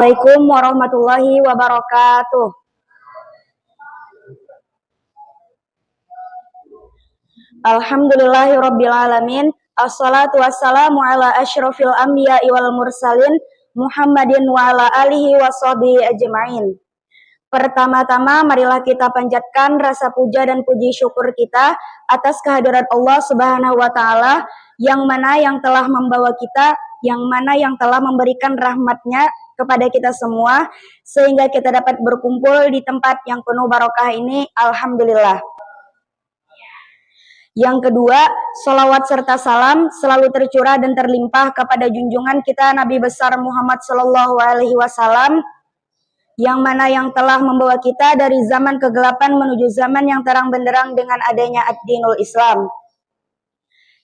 Assalamualaikum warahmatullahi wabarakatuh. Alhamdulillahirrabbilalamin. Assalatu wassalamu ala asyrafil anbiya'i wal mursalin Muhammadin wa ala alihi wa sahbihi ajma'in. Pertama-tama marilah kita panjatkan rasa puja dan puji syukur kita atas kehadirat Allah Subhanahu wa taala yang mana yang telah membawa kita, yang mana yang telah memberikan rahmatnya kepada kita semua sehingga kita dapat berkumpul di tempat yang penuh barokah ini. Alhamdulillah. Yang kedua, sholawat serta salam selalu tercurah dan terlimpah kepada junjungan kita Nabi besar Muhammad Sallallahu Alaihi Wasallam, yang mana yang telah membawa kita dari zaman kegelapan menuju zaman yang terang benderang dengan adanya ad-dinul Islam.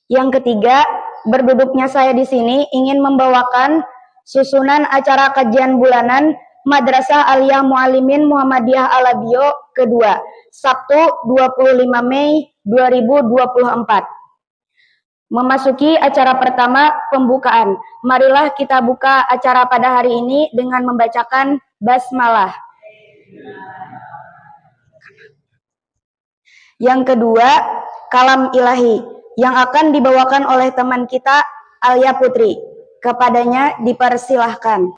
Yang ketiga, berduduknya saya di sini ingin membawakan susunan acara kajian bulanan Madrasah Aliyah Muallimin Muhammadiyah Alabio kedua, Sabtu 25 Mei 2024. Memasuki acara pertama, pembukaan. Marilah kita buka acara pada hari ini dengan membacakan basmalah. Yang kedua, kalam ilahi yang akan dibawakan oleh teman kita Alia Putri. Kepadanya dipersilahkan.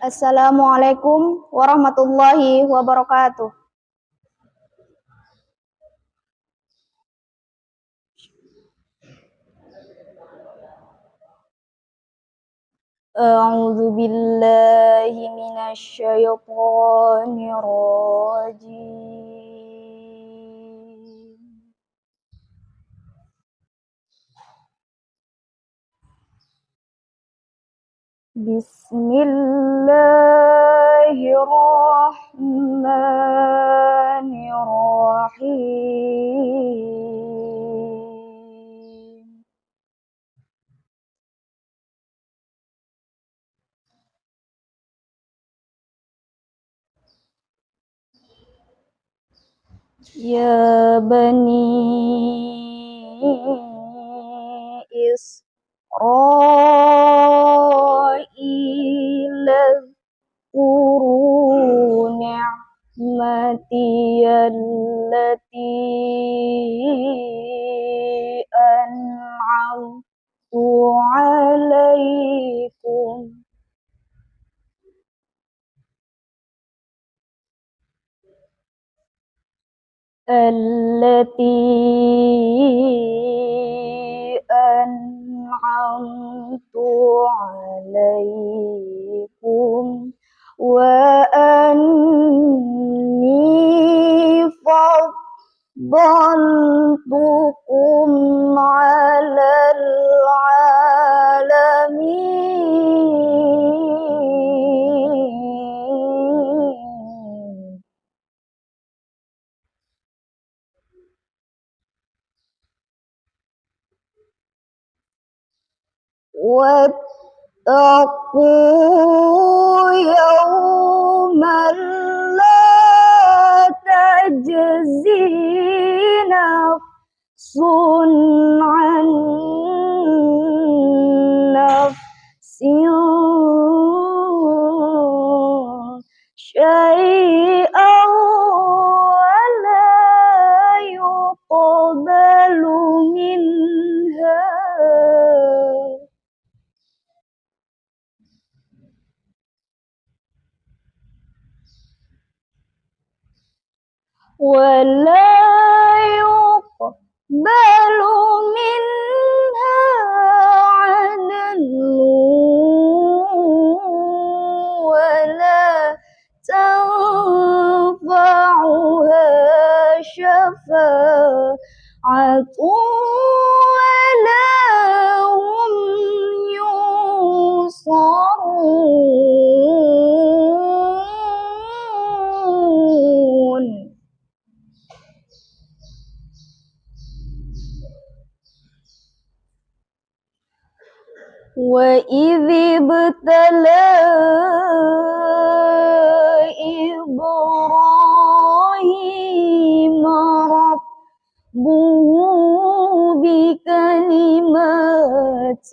Assalamualaikum warahmatullahi wabarakatuh. A'udzu billahi minasy syaithanir rajim. Bismillahirrahmanirrahim. Ya bani Israil Zkuru ni'mati allati an'amtu 'alaikum wa anni faddaltukum 'alal 'alamin. Wattaqu yawman la tajzi nafsun 'an nafsin syai'an wa la yuqbalu minha ولا يقبل منها عدل ولا تنفعها شفاعة ولا هم ينصرون. وَإِذِ ابْتَلَى إِبْرَاهِيمَ رَبُّهُ بِكَلِمَاتٍ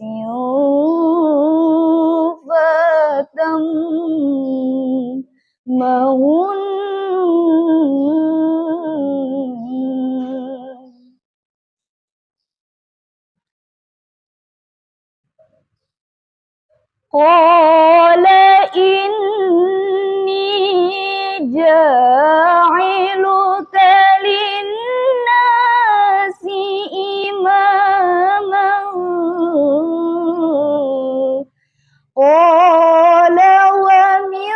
فَأَتَمَّهُنَّ قال إني جاعلك للناس إماما قال ومن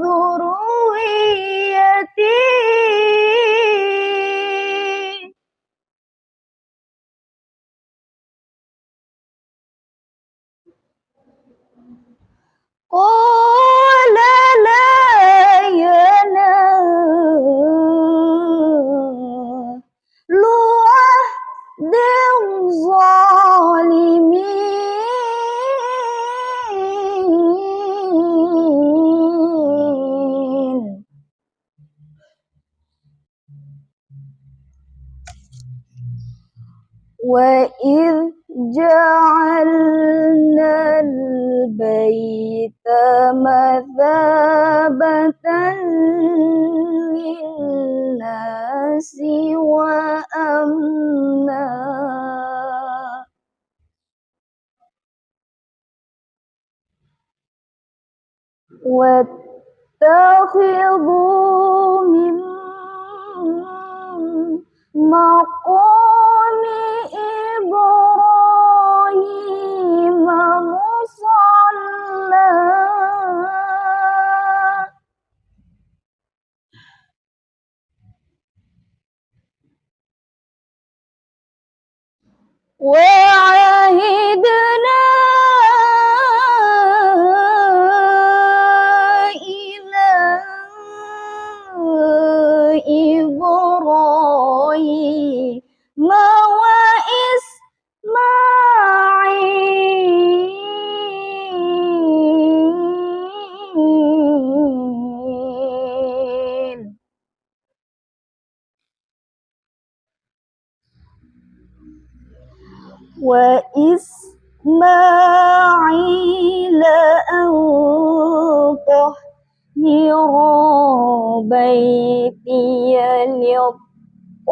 ذريتي قال لا ينال عهد الظالمين وإذ جعلنا البيت مثابة للناس وأمنا واتخذوا من مقام إبراهيم مصلى وعهدنا إلى إبراهيم وإسماعيل أن طهر بيتي للطائفين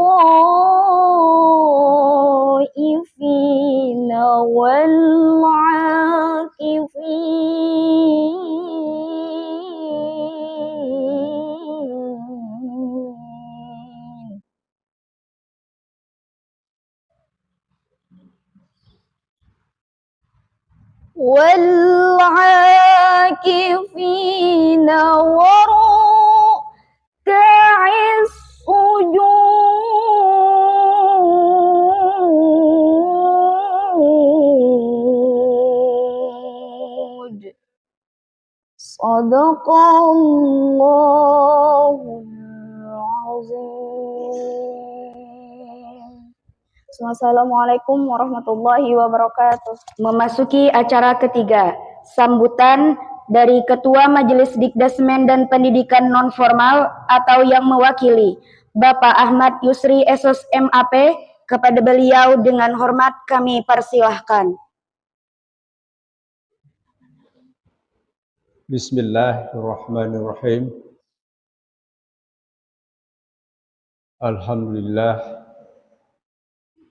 والعاكفين وركع السجود صدق الله العظيم. Assalamualaikum warahmatullahi wabarakatuh. Memasuki acara ketiga, sambutan dari Ketua Majelis Dikdasmen dan Pendidikan Nonformal atau yang mewakili Bapak Ahmad Yusri Esos MAP. Kepada beliau dengan hormat kami persilahkan. Bismillahirrahmanirrahim.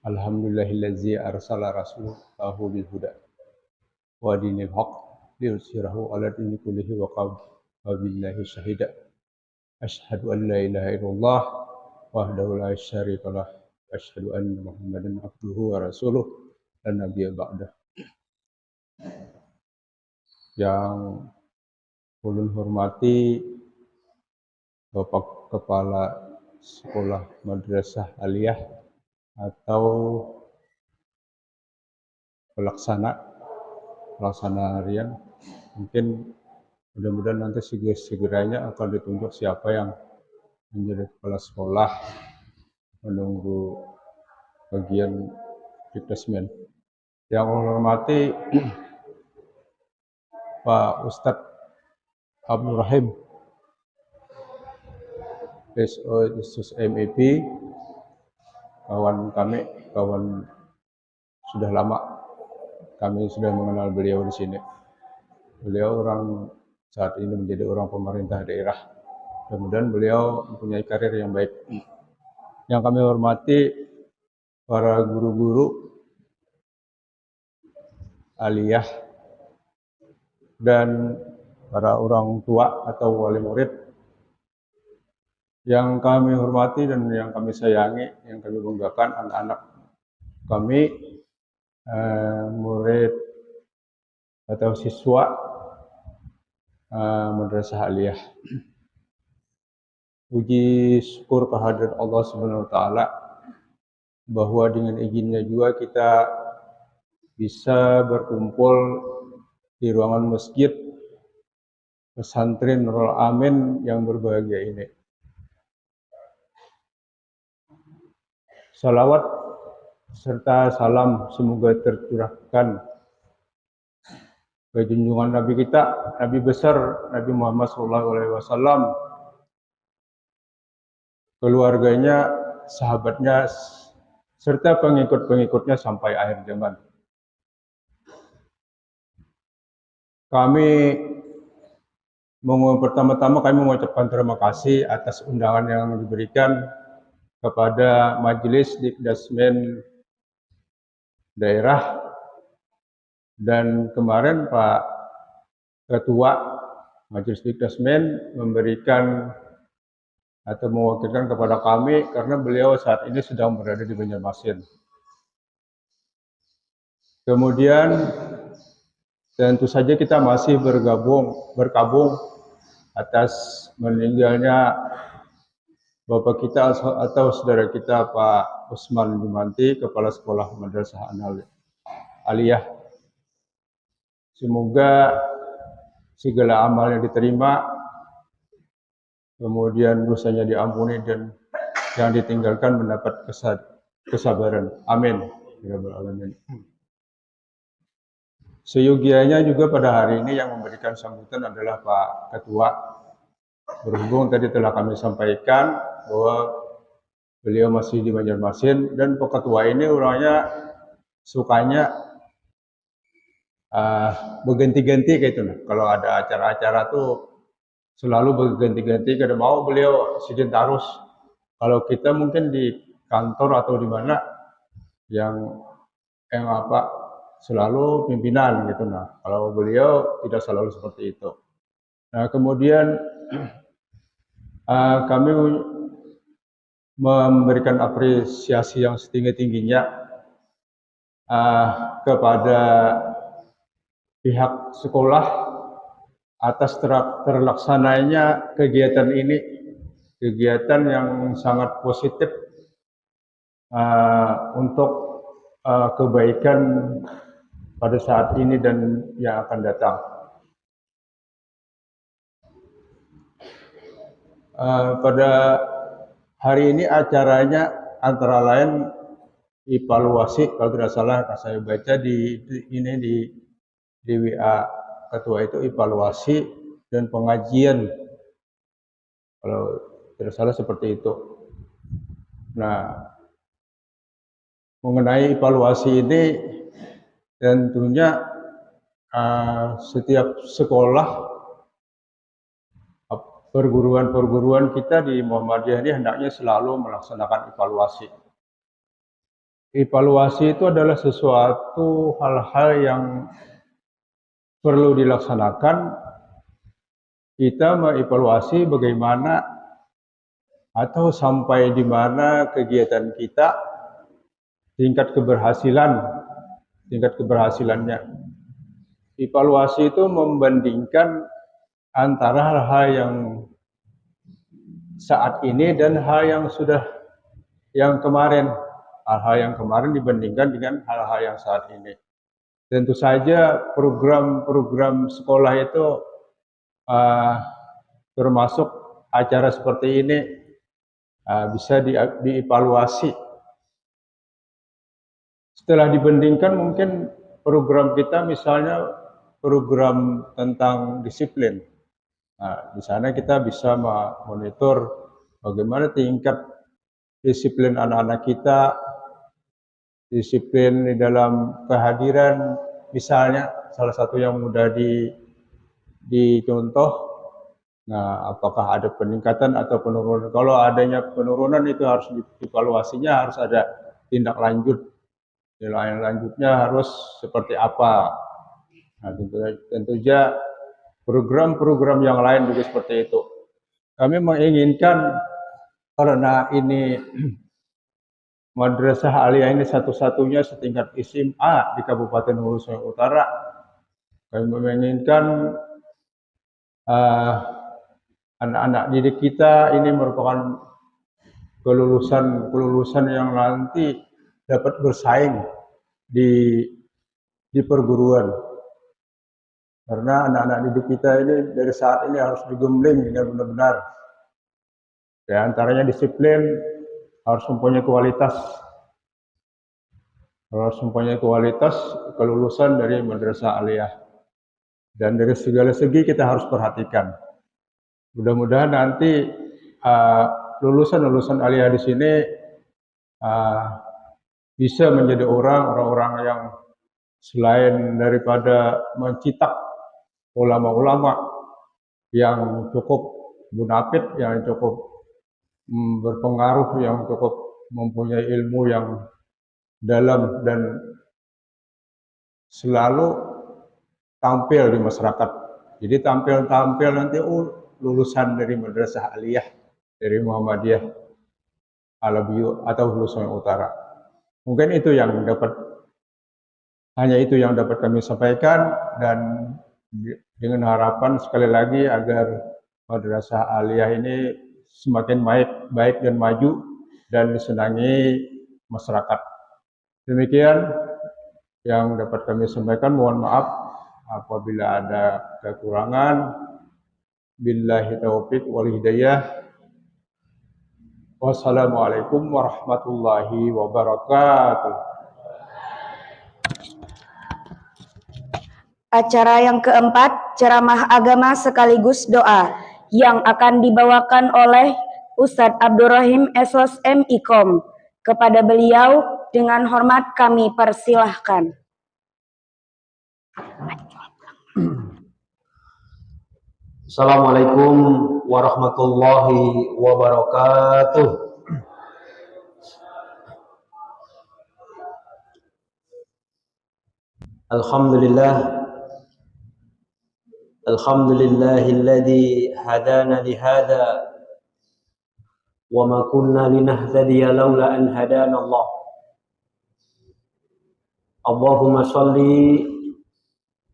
Alhamdulillahillazi arsala rasulahu bil huda wa dinil haqq liyuzhirahu 'ala dini kullihi wa kafa billahi syahida. Asyhadu an la ilaha illallah wahdahu la syarika lah. Asyhadu anna Muhammadan abduhu wa rasuluh dan nabiyya ba'dah. Yang ulun hormati Bapak Kepala Sekolah Madrasah Aliyah atau pelaksana harian, mungkin mudah-mudahan nanti segera-segeranya akan ditunjuk siapa yang menjadi kepala sekolah, menunggu bagian dikdasmen. Yang hormati Pak Ustadz Abdul Rahim SO MEP, kawan kami, kawan sudah lama kami sudah mengenal beliau di sini. Beliau orang saat ini menjadi orang pemerintah daerah. Mudah-mudahan beliau mempunyai karir yang baik. Yang kami hormati para guru-guru, aliyah, dan para orang tua atau wali murid yang kami hormati dan yang kami sayangi, yang kami banggakan, anak-anak kami, murid atau siswa Madrasah Aliyah. Puji syukur kehadirat Allah Subhanahu wa taala bahwa dengan izinnya juga kita bisa berkumpul di ruangan masjid pesantren Nurul Amin yang berbahagia ini. Salawat serta salam semoga tercurahkan ke junjungan Nabi kita, Nabi besar Nabi Muhammad SAW, keluarganya, sahabatnya, serta pengikut-pengikutnya sampai akhir zaman. Pertama-tama kami mengucapkan terima kasih atas undangan yang diberikan kepada Majelis Dikdasmen Daerah, dan kemarin Pak Ketua Majelis Dikdasmen memberikan atau mewakilkan kepada kami karena beliau saat ini sedang berada di Banjarmasin. Kemudian tentu saja kita masih berkabung atas meninggalnya Bapak kita atau saudara kita Pak Usman Jumanti, Kepala Sekolah Madrasah Aliyah. Semoga segala amalnya diterima, kemudian dosanya diampuni, dan yang ditinggalkan mendapat kesabaran. Amin. Ya Rabbal Alamin. Seyogianya juga pada hari ini yang memberikan sambutan adalah Pak Ketua. Berhubung tadi telah kami sampaikan bahwa beliau masih di Banjarmasin, dan Pak Ketua ini orangnya sukanya berganti-ganti kayak itu. Kalau ada acara-acara tuh selalu berganti-ganti, kadang mau beliau sidin terus. Kalau kita mungkin di kantor atau di mana yang selalu pimpinan gitu. Nah, kalau beliau tidak selalu seperti itu. Nah, kemudian kami memberikan apresiasi yang setinggi-tingginya kepada pihak sekolah atas terlaksananya kegiatan ini, kegiatan yang sangat positif untuk kebaikan pada saat ini dan yang akan datang. Pada hari ini acaranya antara lain evaluasi, kalau tidak salah saya baca di WA Ketua itu evaluasi dan pengajian, kalau tidak salah seperti itu. Nah, mengenai evaluasi ini tentunya setiap sekolah, perguruan kita di Muhammadiyah ini hendaknya selalu melaksanakan evaluasi. Evaluasi itu adalah sesuatu hal-hal yang perlu dilaksanakan. Kita mengevaluasi bagaimana atau sampai di mana kegiatan kita, tingkat keberhasilannya. Evaluasi itu membandingkan antara hal-hal yang saat ini dan hal yang kemarin. Hal-hal yang kemarin dibandingkan dengan hal-hal yang saat ini. Tentu saja program-program sekolah itu termasuk acara seperti ini bisa dievaluasi. Setelah dibandingkan, mungkin program kita misalnya program tentang disiplin. Nah, di sana kita bisa memonitor bagaimana tingkat disiplin anak-anak kita, disiplin di dalam kehadiran, misalnya salah satu yang mudah dicontoh. Nah, apakah ada peningkatan atau penurunan? Kalau adanya penurunan itu harus dievaluasinya, harus ada tindak lanjut. Tindak lanjutnya harus seperti apa? Nah, tentu saja program-program yang lain juga seperti itu. Kami menginginkan karena ini Madrasah Aliyah ini satu-satunya setingkat SMA di Kabupaten Hulu Sungai Utara. Kami menginginkan anak-anak didik kita ini merupakan kelulusan yang nanti dapat bersaing di perguruan. Karena anak-anak didik kita ini dari saat ini harus digembling dengan benar-benar. Di antaranya disiplin, harus mempunyai kualitas. Harus mempunyai kualitas kelulusan dari Madrasah Aliyah. Dan dari segala segi kita harus perhatikan. Mudah-mudahan nanti lulusan-lulusan aliyah di sini bisa menjadi orang-orang yang selain daripada mencetak ulama-ulama yang cukup munafik, yang cukup berpengaruh, yang cukup mempunyai ilmu yang dalam dan selalu tampil di masyarakat. Jadi tampil nanti lulusan dari Madrasah Aliyah, dari Muhammadiyah Alabiyu atau Hulu Sungai Utara. Mungkin hanya itu yang dapat kami sampaikan, dan dengan harapan sekali lagi agar Madrasah Aliyah ini semakin baik dan maju dan disenangi masyarakat. Demikian yang dapat kami sampaikan. Mohon maaf apabila ada kekurangan. Billahi taufiq wal hidayah. Wassalamualaikum warahmatullahi wabarakatuh. Acara yang keempat, ceramah agama sekaligus doa yang akan dibawakan oleh Ustadz Abdurrahim Esos M.Ikom. Kepada beliau dengan hormat kami persilahkan. Assalamualaikum warahmatullahi wabarakatuh. Alhamdulillahilladzi hadana lihada wa ma kunna linahtadiya laula an hadana Allah. Allahumma shalli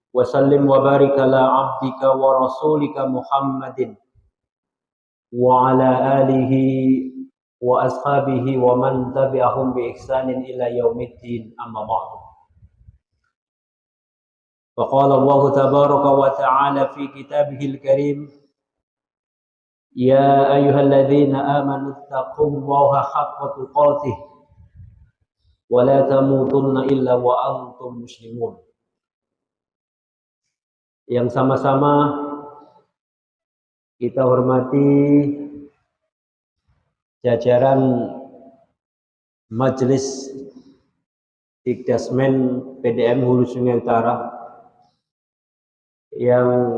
wa sallim wa barik ala abdika wa rasulika Muhammadin wa ala alihi wa ashabihi wa man tabi'ahum bi ihsanin ila yaumiddin, amma ba'du. Faqala Allah tabaraka wa ta'ala fi kitabihil karim, ya ayyuhalladzina amanu taqullaha haqqa tuqatih wa la tamutunna illa wa antum muslimun. Yang sama-sama kita hormati jajaran Majelis Dikdasmen PDM Hulu Sungai Utara, yang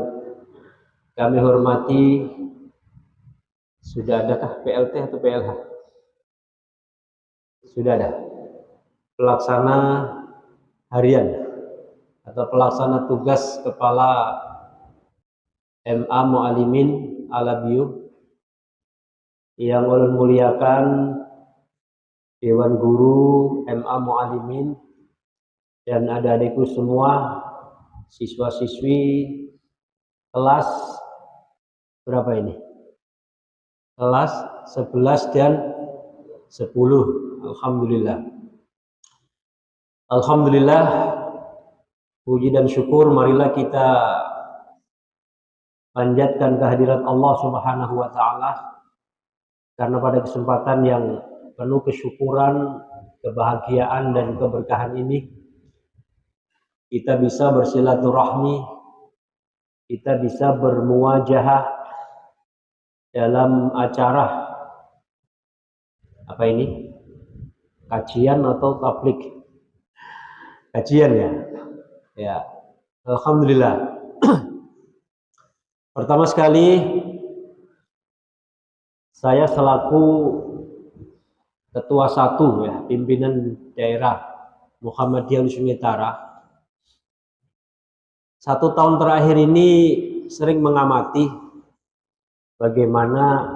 kami hormati. Sudah adakah PLT atau PLH? Sudah ada. Pelaksana harian atau pelaksana tugas Kepala MA Mu'alimin Alabiyu, yang ulun muliakan Dewan Guru MA Mu'alimin dan adik-adikku semua, siswa-siswi kelas berapa ini? Kelas 11 dan 10. Alhamdulillah. Alhamdulillah, puji dan syukur marilah kita panjatkan kehadirat Allah Subhanahu wa taala, karena pada kesempatan yang penuh kesyukuran, kebahagiaan dan keberkahan ini kita bisa bersilaturahmi, kita bisa bermuajahah dalam acara apa ini? Kajian atau tablik? Kajian ya. Ya. Alhamdulillah. Pertama sekali, saya selaku Ketua 1 ya, pimpinan daerah Muhammadiyah Sungai Utara, 1 tahun terakhir ini sering mengamati bagaimana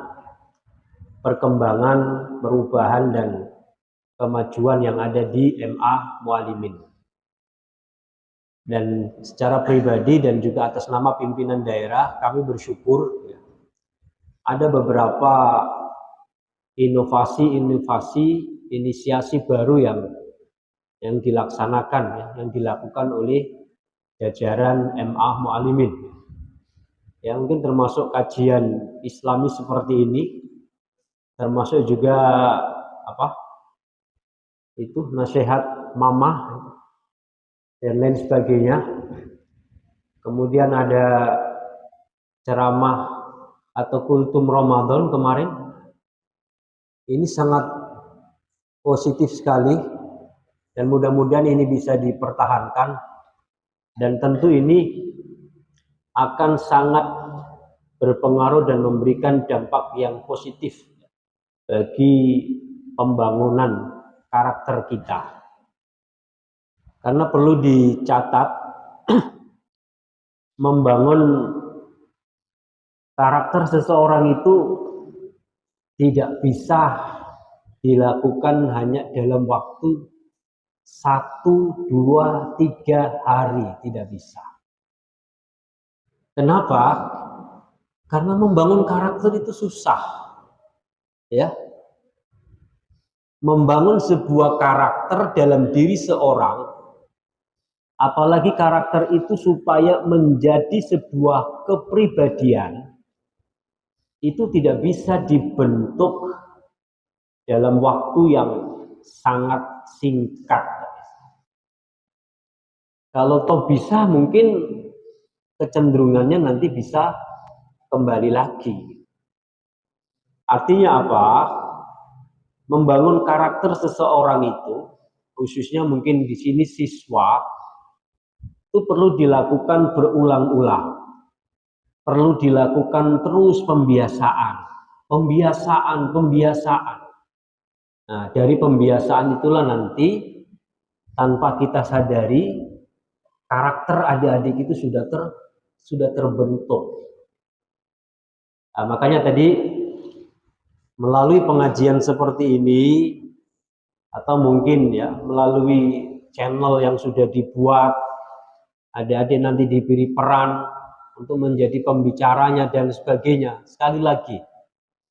perkembangan, perubahan dan kemajuan yang ada di MA Mualimin. Dan secara pribadi dan juga atas nama pimpinan daerah, kami bersyukur ya, ada beberapa inovasi, inisiasi baru yang dilaksanakan, ya, yang dilakukan oleh jajaran MA Mualimin. Ya, mungkin termasuk kajian Islami seperti ini, termasuk juga nasihat mamah dan lain sebagainya. Kemudian ada ceramah atau kultum Ramadan kemarin. Ini sangat positif sekali dan mudah-mudahan ini bisa dipertahankan, dan tentu ini akan sangat berpengaruh dan memberikan dampak yang positif bagi pembangunan karakter kita. Karena perlu dicatat, membangun karakter seseorang itu tidak bisa dilakukan hanya dalam waktu 1, 2, 3 hari, tidak bisa. Kenapa? Karena membangun karakter itu susah. Ya. Membangun sebuah karakter dalam diri seorang, apalagi karakter itu supaya menjadi sebuah kepribadian, itu tidak bisa dibentuk dalam waktu yang sangat singkat. Kalau toh bisa, mungkin kecenderungannya nanti bisa kembali lagi. Artinya apa? Membangun karakter seseorang itu, khususnya mungkin di sini siswa, itu perlu dilakukan berulang-ulang. Perlu dilakukan terus pembiasaan. Nah, dari pembiasaan itulah nanti tanpa kita sadari karakter adik-adik itu sudah terbentuk. Nah, makanya tadi melalui pengajian seperti ini, atau mungkin ya melalui channel yang sudah dibuat, adik-adik nanti diberi peran untuk menjadi pembicaranya dan sebagainya. Sekali lagi,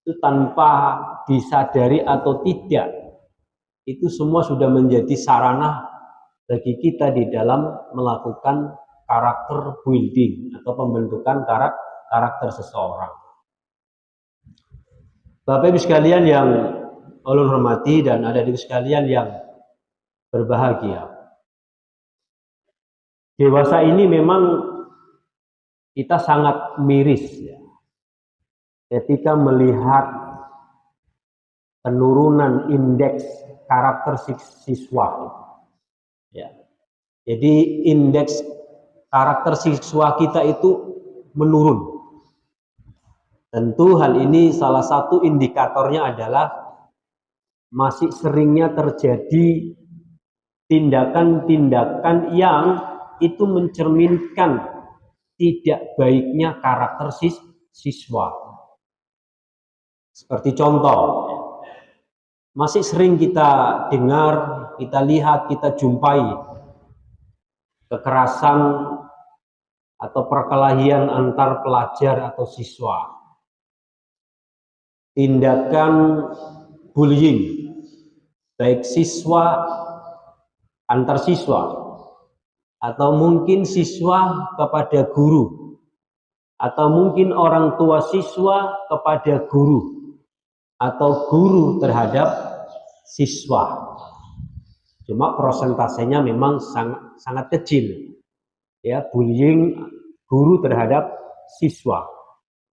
itu tanpa disadari atau tidak, itu semua sudah menjadi sarana bagi kita di dalam melakukan karakter building atau pembentukan karakter seseorang. Bapak Ibu sekalian yang Allah hormati dan adik-adik sekalian yang berbahagia. Dewasa ini memang kita sangat miris ya, ketika melihat penurunan indeks karakter siswa. Ya. Jadi indeks karakter siswa kita itu menurun. Tentu hal ini salah satu indikatornya adalah masih seringnya terjadi tindakan-tindakan yang itu mencerminkan tidak baiknya karakter siswa. Seperti contoh, masih sering kita dengar, kita lihat, kita jumpai kekerasan atau perkelahian antar pelajar atau siswa. Tindakan bullying, baik siswa antar siswa, atau mungkin siswa kepada guru, atau mungkin orang tua siswa kepada guru, atau guru terhadap siswa. Cuma prosentasenya memang sangat kecil. Ya, bullying guru terhadap siswa.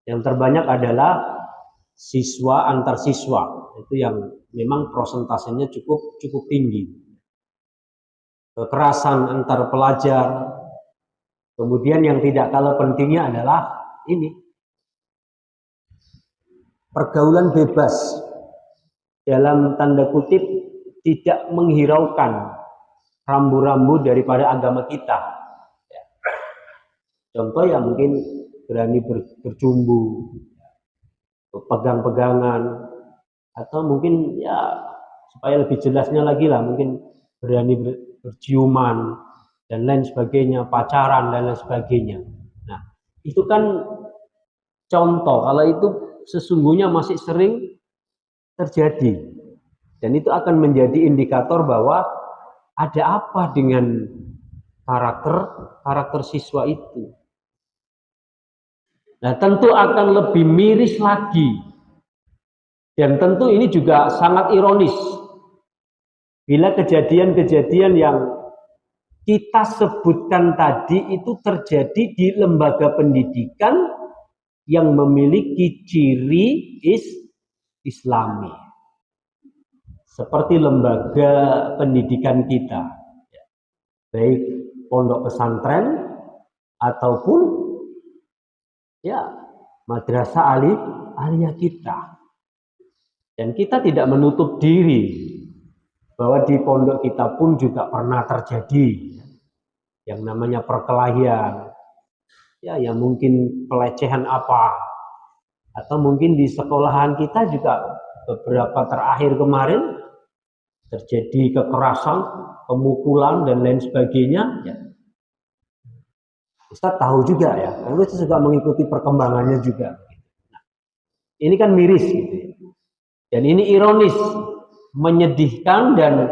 Yang terbanyak adalah siswa antar siswa, itu yang memang prosentasenya cukup tinggi. Kekerasan antar pelajar. Kemudian yang tidak kalah pentingnya adalah ini pergaulan bebas dalam tanda kutip tidak menghiraukan rambu-rambu daripada agama kita. Ya. Contoh ya mungkin berani berjumbu, pegang-pegangan, atau mungkin ya supaya lebih jelasnya lagi lah mungkin berani berciuman dan lain sebagainya, pacaran dan lain sebagainya. Nah, itu kan contoh, kalau itu sesungguhnya masih sering terjadi. Dan itu akan menjadi indikator bahwa ada apa dengan karakter siswa itu. Nah, tentu akan lebih miris lagi. Dan tentu ini juga sangat ironis. Bila kejadian-kejadian yang kita sebutkan tadi itu terjadi di lembaga pendidikan yang memiliki ciri Islami. Seperti lembaga pendidikan kita. Baik pondok pesantren ataupun ya madrasah aliyah kita. Dan kita tidak menutup diri bahwa di pondok kita pun juga pernah terjadi yang namanya perkelahian, ya yang mungkin pelecehan apa, atau mungkin di sekolahan kita juga beberapa terakhir kemarin terjadi kekerasan, pemukulan dan lain sebagainya. Ya. Ustaz tahu juga ya, karena Ustaz juga mengikuti perkembangannya juga. Nah, ini kan miris gitu ya. Dan ini ironis, menyedihkan dan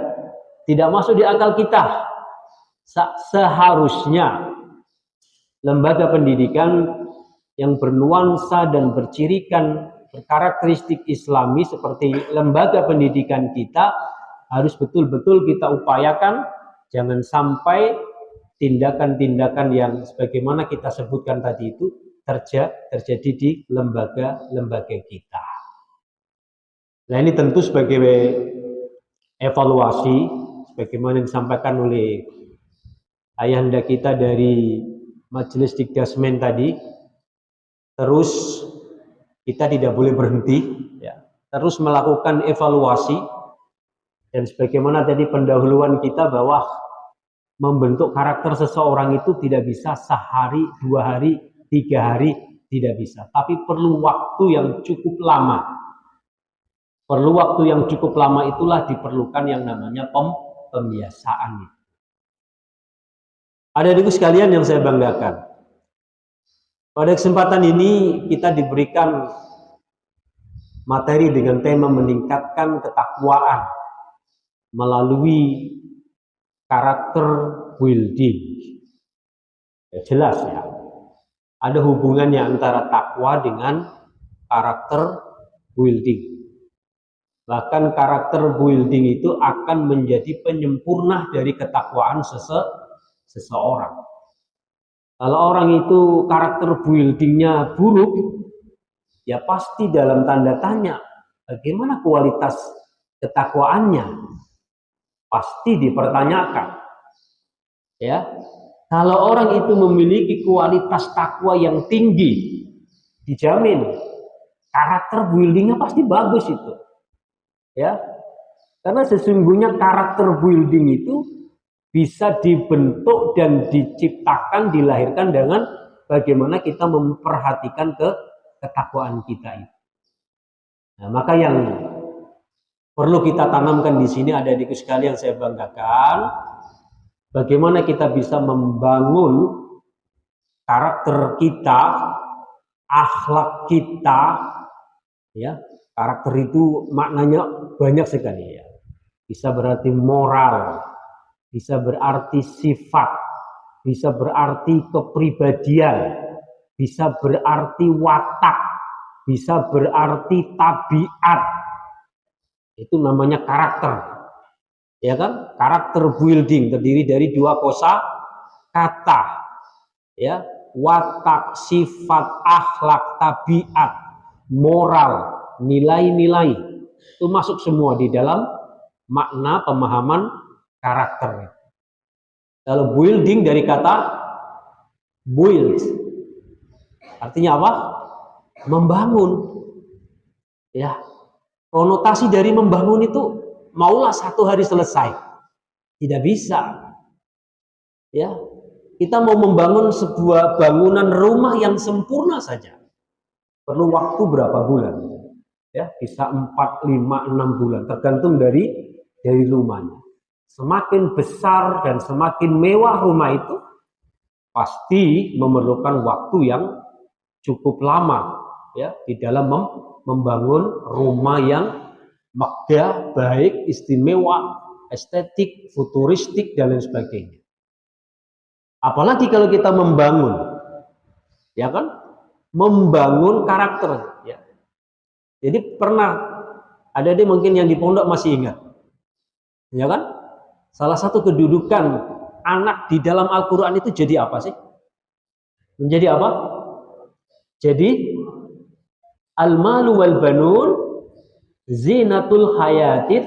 tidak masuk di akal kita. Seharusnya lembaga pendidikan yang bernuansa dan bercirikan berkarakteristik Islami seperti lembaga pendidikan kita harus betul-betul kita upayakan jangan sampai tindakan-tindakan yang sebagaimana kita sebutkan tadi itu terjadi di lembaga-lembaga kita. Nah, ini tentu sebagai evaluasi sebagaimana disampaikan oleh ayahanda kita dari Majelis Dikdasmen tadi. Terus kita tidak boleh berhenti ya. Terus melakukan evaluasi dan sebagaimana tadi pendahuluan kita bahwa membentuk karakter seseorang itu tidak bisa sehari, 2 hari, 3 hari, tidak bisa. Tapi perlu waktu yang cukup lama. Perlu waktu yang cukup lama itulah diperlukan yang namanya pembiasaan. Ada adik sekalian yang saya banggakan. Pada kesempatan ini kita diberikan materi dengan tema meningkatkan ketakwaan melalui karakter building. Ya, jelas ya. Ada hubungannya antara takwa dengan karakter building. Bahkan karakter building itu akan menjadi penyempurna dari ketakwaan seseorang. Kalau orang itu karakter buildingnya buruk, ya pasti dalam tanda tanya bagaimana kualitas ketakwaannya. Pasti dipertanyakan. Ya. Kalau orang itu memiliki kualitas takwa yang tinggi, dijamin karakter buildingnya pasti bagus itu. Ya, karena sesungguhnya karakter building itu bisa dibentuk dan diciptakan, dilahirkan dengan bagaimana kita memperhatikan ketakwaan kita itu. Nah, maka yang perlu kita tanamkan di sini ada adik sekalian yang saya banggakan, bagaimana kita bisa membangun karakter kita, akhlak kita, ya. Karakter itu maknanya banyak sekali ya. Bisa berarti moral, bisa berarti sifat, bisa berarti kepribadian, bisa berarti watak, bisa berarti tabiat. Itu namanya karakter. Ya kan? Karakter building terdiri dari 2 kosa kata. Ya, watak, sifat, akhlak, tabiat, moral, nilai-nilai itu masuk semua di dalam makna pemahaman karakter. Kalau building dari kata build, Artinya apa? Membangun. Ya. Konotasi dari membangun itu maulah 1 hari selesai. Tidak bisa. Ya. Kita mau membangun sebuah bangunan rumah yang sempurna saja. Perlu waktu berapa bulan? Ya, bisa 4, 5, 6 bulan tergantung dari rumahnya. Semakin besar dan semakin mewah rumah itu pasti memerlukan waktu yang cukup lama ya di dalam membangun rumah yang megah, baik, istimewa, estetik, futuristik dan lain sebagainya. Apalagi kalau kita membangun, ya kan, membangun karakter. Ya. Jadi pernah ada dia mungkin yang di pondok masih ingat, ya kan? Salah satu kedudukan anak di dalam Al-Quran itu jadi apa sih? Menjadi apa? Jadi al-malu wal banun zinatul hayatid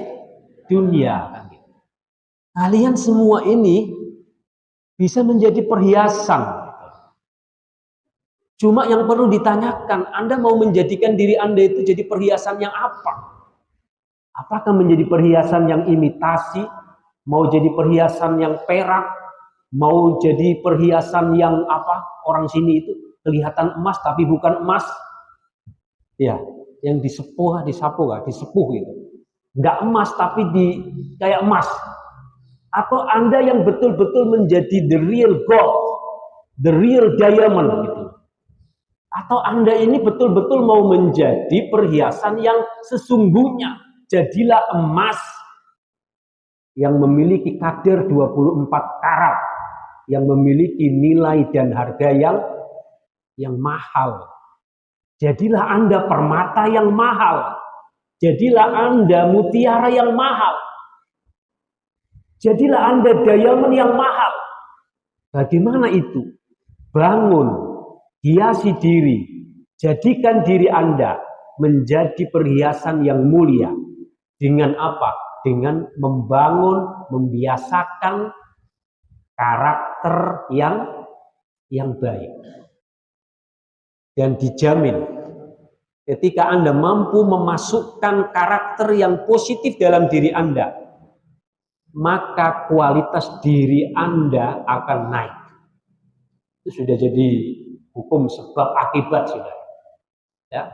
dunya. Kalian semua ini bisa menjadi perhiasan. Cuma yang perlu ditanyakan, Anda mau menjadikan diri Anda itu jadi perhiasan yang apa? Apakah menjadi perhiasan yang imitasi? Mau jadi perhiasan yang perak? Mau jadi perhiasan yang apa? Orang sini itu kelihatan emas tapi bukan emas. Ya, yang disepuh gitu. Enggak emas tapi kayak emas. Atau Anda yang betul-betul menjadi the real gold, the real diamond gitu. Atau Anda ini betul-betul mau menjadi perhiasan yang sesungguhnya. Jadilah emas yang memiliki kadar 24 karat, yang memiliki nilai dan harga yang mahal. Jadilah Anda permata yang mahal. Jadilah Anda mutiara yang mahal. Jadilah Anda diamond yang mahal. Bagaimana itu? Bangun, hiasi diri, jadikan diri Anda menjadi perhiasan yang mulia. Dengan apa? Dengan membangun, membiasakan karakter yang baik. Dan dijamin ketika Anda mampu memasukkan karakter yang positif dalam diri Anda, maka kualitas diri Anda akan naik. Itu sudah jadi hukum sebab akibat sudah. Ya.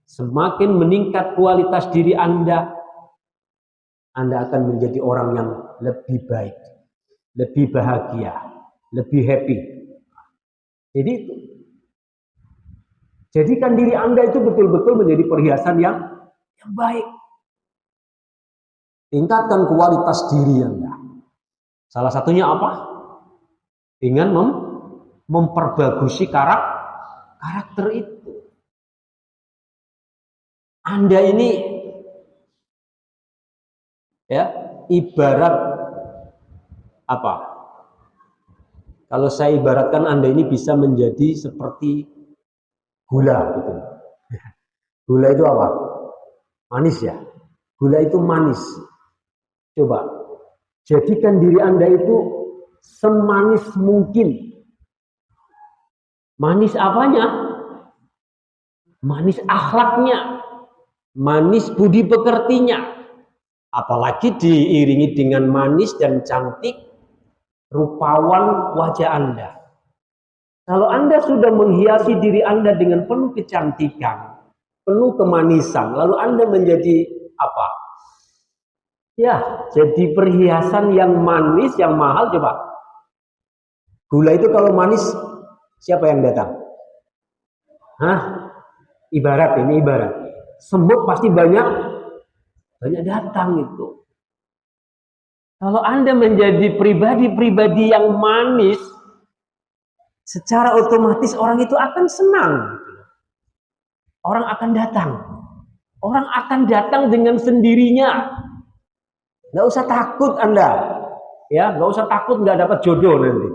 Semakin meningkat kualitas diri Anda akan menjadi orang yang lebih baik, lebih bahagia, lebih happy. Jadi itu. Jadikan diri Anda itu betul-betul menjadi perhiasan yang baik. Tingkatkan kualitas diri Anda. Salah satunya apa? Dengan memperbagusi karakter itu. Anda ini ya ibarat apa? Kalau saya ibaratkan Anda ini bisa menjadi seperti gula gitu. Gula itu apa? Manis ya. Gula itu manis. Coba jadikan diri Anda itu semanis mungkin. Manis apanya? Manis akhlaknya. Manis budi pekertinya. Apalagi diiringi dengan manis dan cantik rupawan wajah Anda. Kalau Anda sudah menghiasi diri Anda dengan penuh kecantikan, penuh kemanisan, lalu Anda menjadi apa? Ya, jadi perhiasan yang manis, yang mahal. Coba. Gula itu kalau manis, siapa yang datang? Ibarat. Semut pasti banyak datang itu. Kalau Anda menjadi pribadi-pribadi yang manis, secara otomatis orang itu akan senang. Orang akan datang. Orang akan datang dengan sendirinya. Nggak usah takut Anda. Ya, nggak usah takut nggak dapat jodoh nanti.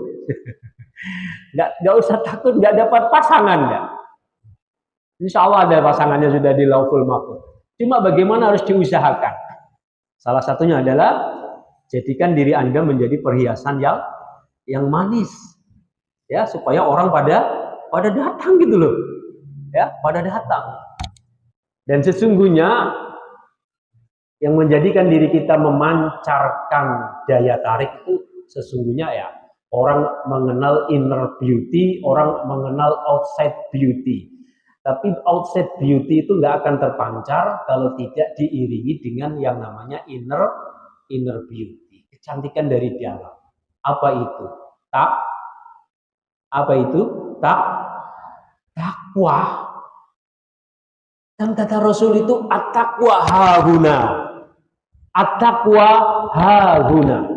Nggak usah takut nggak dapat pasangan. Ya. Insya Allah ada pasangannya sudah di Lauhul Mahfuz. Cuma bagaimana harus diusahakan. Salah satunya adalah jadikan diri Anda menjadi perhiasan yang manis. Ya, supaya orang pada pada datang gitu loh. Ya, pada datang. Dan sesungguhnya yang menjadikan diri kita memancarkan daya tarik itu sesungguhnya ya orang mengenal inner beauty, orang mengenal outside beauty. Tapi outside beauty itu nggak akan terpancar kalau tidak diiringi dengan yang namanya inner beauty, kecantikan dari dalam. Apa itu? Takwa. Dan kata Rasul itu at-taqwa hahuna. At-taqwa hahuna.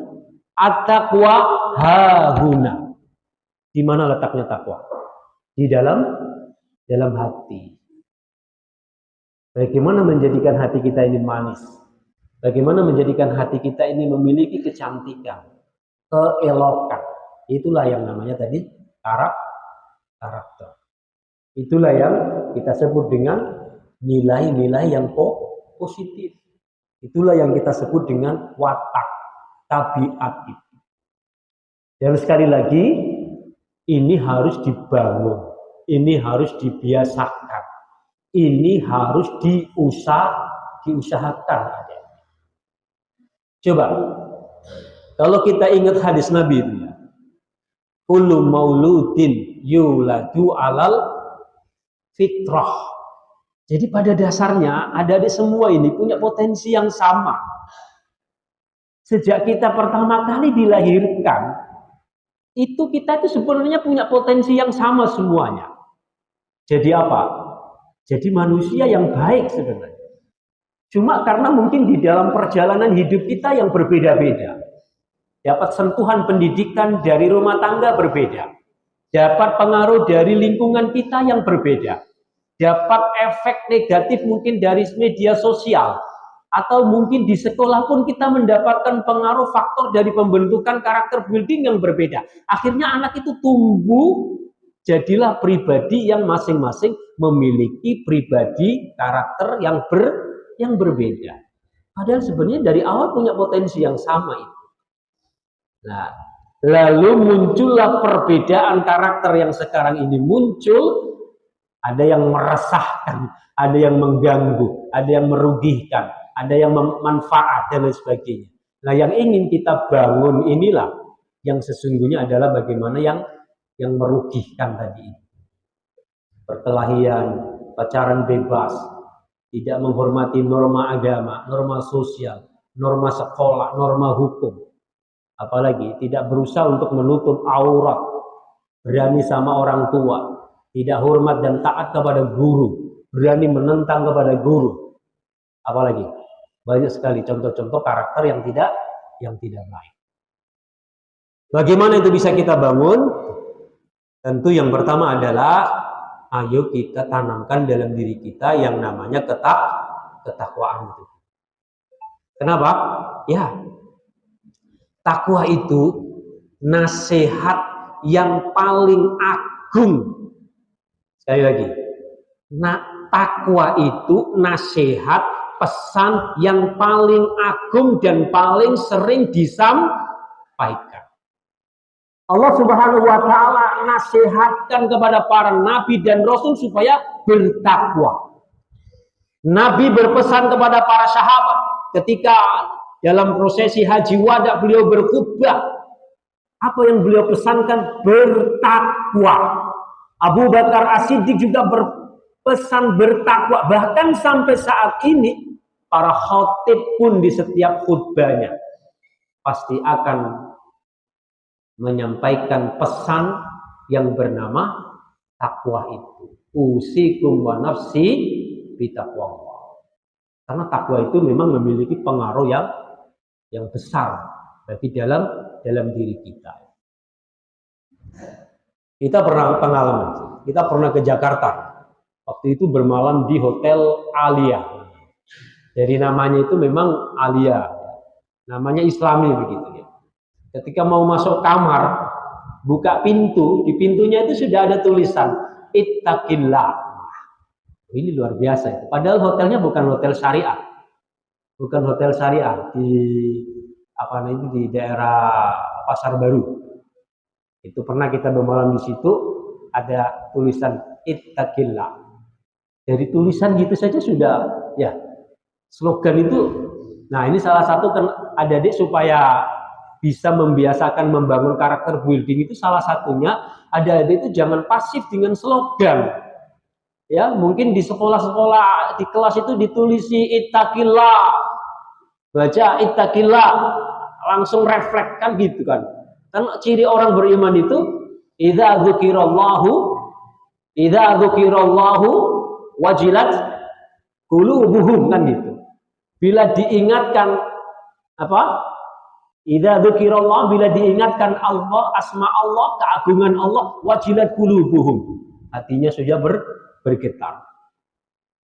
At-taqwa hahuna. Di mana letaknya takwa? Di dalam hati. Bagaimana menjadikan hati kita ini manis? Bagaimana menjadikan hati kita ini memiliki kecantikan, keelokan? Itulah yang namanya tadi karakter. Itulah yang kita sebut dengan nilai-nilai yang positif. Itulah yang kita sebut dengan watak, tabiat itu. Dan sekali lagi, ini harus dibangun, ini harus dibiasakan, ini harus diusahakan. Coba, kalau kita ingat hadis Nabi itu ya, kullu mauludin yuladu alal fitrah. Jadi pada dasarnya adik-adik semua ini punya potensi yang sama. Sejak kita pertama kali dilahirkan, kita itu sebenarnya punya potensi yang sama semuanya. Jadi apa? Jadi manusia yang baik sebenarnya. Cuma karena mungkin di dalam perjalanan hidup kita yang berbeda-beda. Dapat sentuhan pendidikan dari rumah tangga berbeda. Dapat pengaruh dari lingkungan kita yang berbeda. Dapat efek negatif mungkin dari media sosial. Atau mungkin di sekolah pun kita mendapatkan pengaruh faktor dari pembentukan karakter building yang berbeda. Akhirnya anak itu tumbuh, jadilah pribadi yang masing-masing memiliki pribadi karakter yang berbeda. Padahal sebenarnya dari awal punya potensi yang sama itu. Nah, lalu muncullah perbedaan karakter yang sekarang ini muncul. Ada yang meresahkan, ada yang mengganggu, ada yang merugikan, ada yang manfaat dan lain sebagainya. Nah, yang ingin kita bangun inilah yang sesungguhnya adalah bagaimana yang merugikan tadi. Perkelahian, pacaran bebas, tidak menghormati norma agama, norma sosial, norma sekolah, norma hukum. Apalagi tidak berusaha untuk menutup aurat, berani sama orang tua, tidak hormat dan taat kepada guru, berani menentang kepada guru. Apalagi banyak sekali contoh-contoh karakter yang tidak baik. Bagaimana itu bisa kita bangun? Tentu yang pertama adalah ayo kita tanamkan dalam diri kita yang namanya ketakwaan itu. Kenapa? Ya, takwa itu nasihat yang paling agung. Sekali lagi, takwa itu nasihat, pesan yang paling agung dan paling sering disampaikan. Allah Subhanahu wa Ta'ala nasihatkan kepada para nabi dan rasul supaya bertakwa. Nabi berpesan kepada para sahabat ketika dalam prosesi haji wada beliau berkhutbah. Apa yang beliau pesankan? Bertakwa. Abu Bakar As-Siddiq juga berpesan bertakwa. Bahkan sampai saat ini para khatib pun di setiap khutbahnya pasti akan menyampaikan pesan yang bernama takwa itu. Usikum wa nafsi bitaqwallah. Karena takwa itu memang memiliki pengaruh yang besar bagi dalam diri kita. Kita pernah pengalaman, kita pernah ke Jakarta. Waktu itu bermalam di Hotel Alia. Dari namanya itu memang Alia, namanya Islami begitu ya. Ketika mau masuk kamar, buka pintu, di pintunya itu sudah ada tulisan Ittaqillah. Ini luar biasa itu. Padahal hotelnya bukan hotel syariah, bukan hotel syariah di daerah Pasar Baru. Itu pernah kita bermalam di situ. ada tulisan ittaqillah. Dari tulisan gitu saja sudah ya slogan itu. Nah, ini salah satu kan adik-adik supaya bisa membiasakan membangun karakter building itu salah satunya adik-adik itu jangan pasif dengan slogan. Ya, mungkin di sekolah-sekolah di kelas itu ditulisi ittaqillah. Baca ittaqillah, langsung refleks kan gitu kan. Kan ciri orang beriman itu idza dzukirallahu wajilat qulubuhum kan gitu. Bila diingatkan apa? Idza dzukirallah, bila diingatkan Allah, asma Allah, keagungan Allah, wajilat qulubuhum. Hatinya sudah bergetar.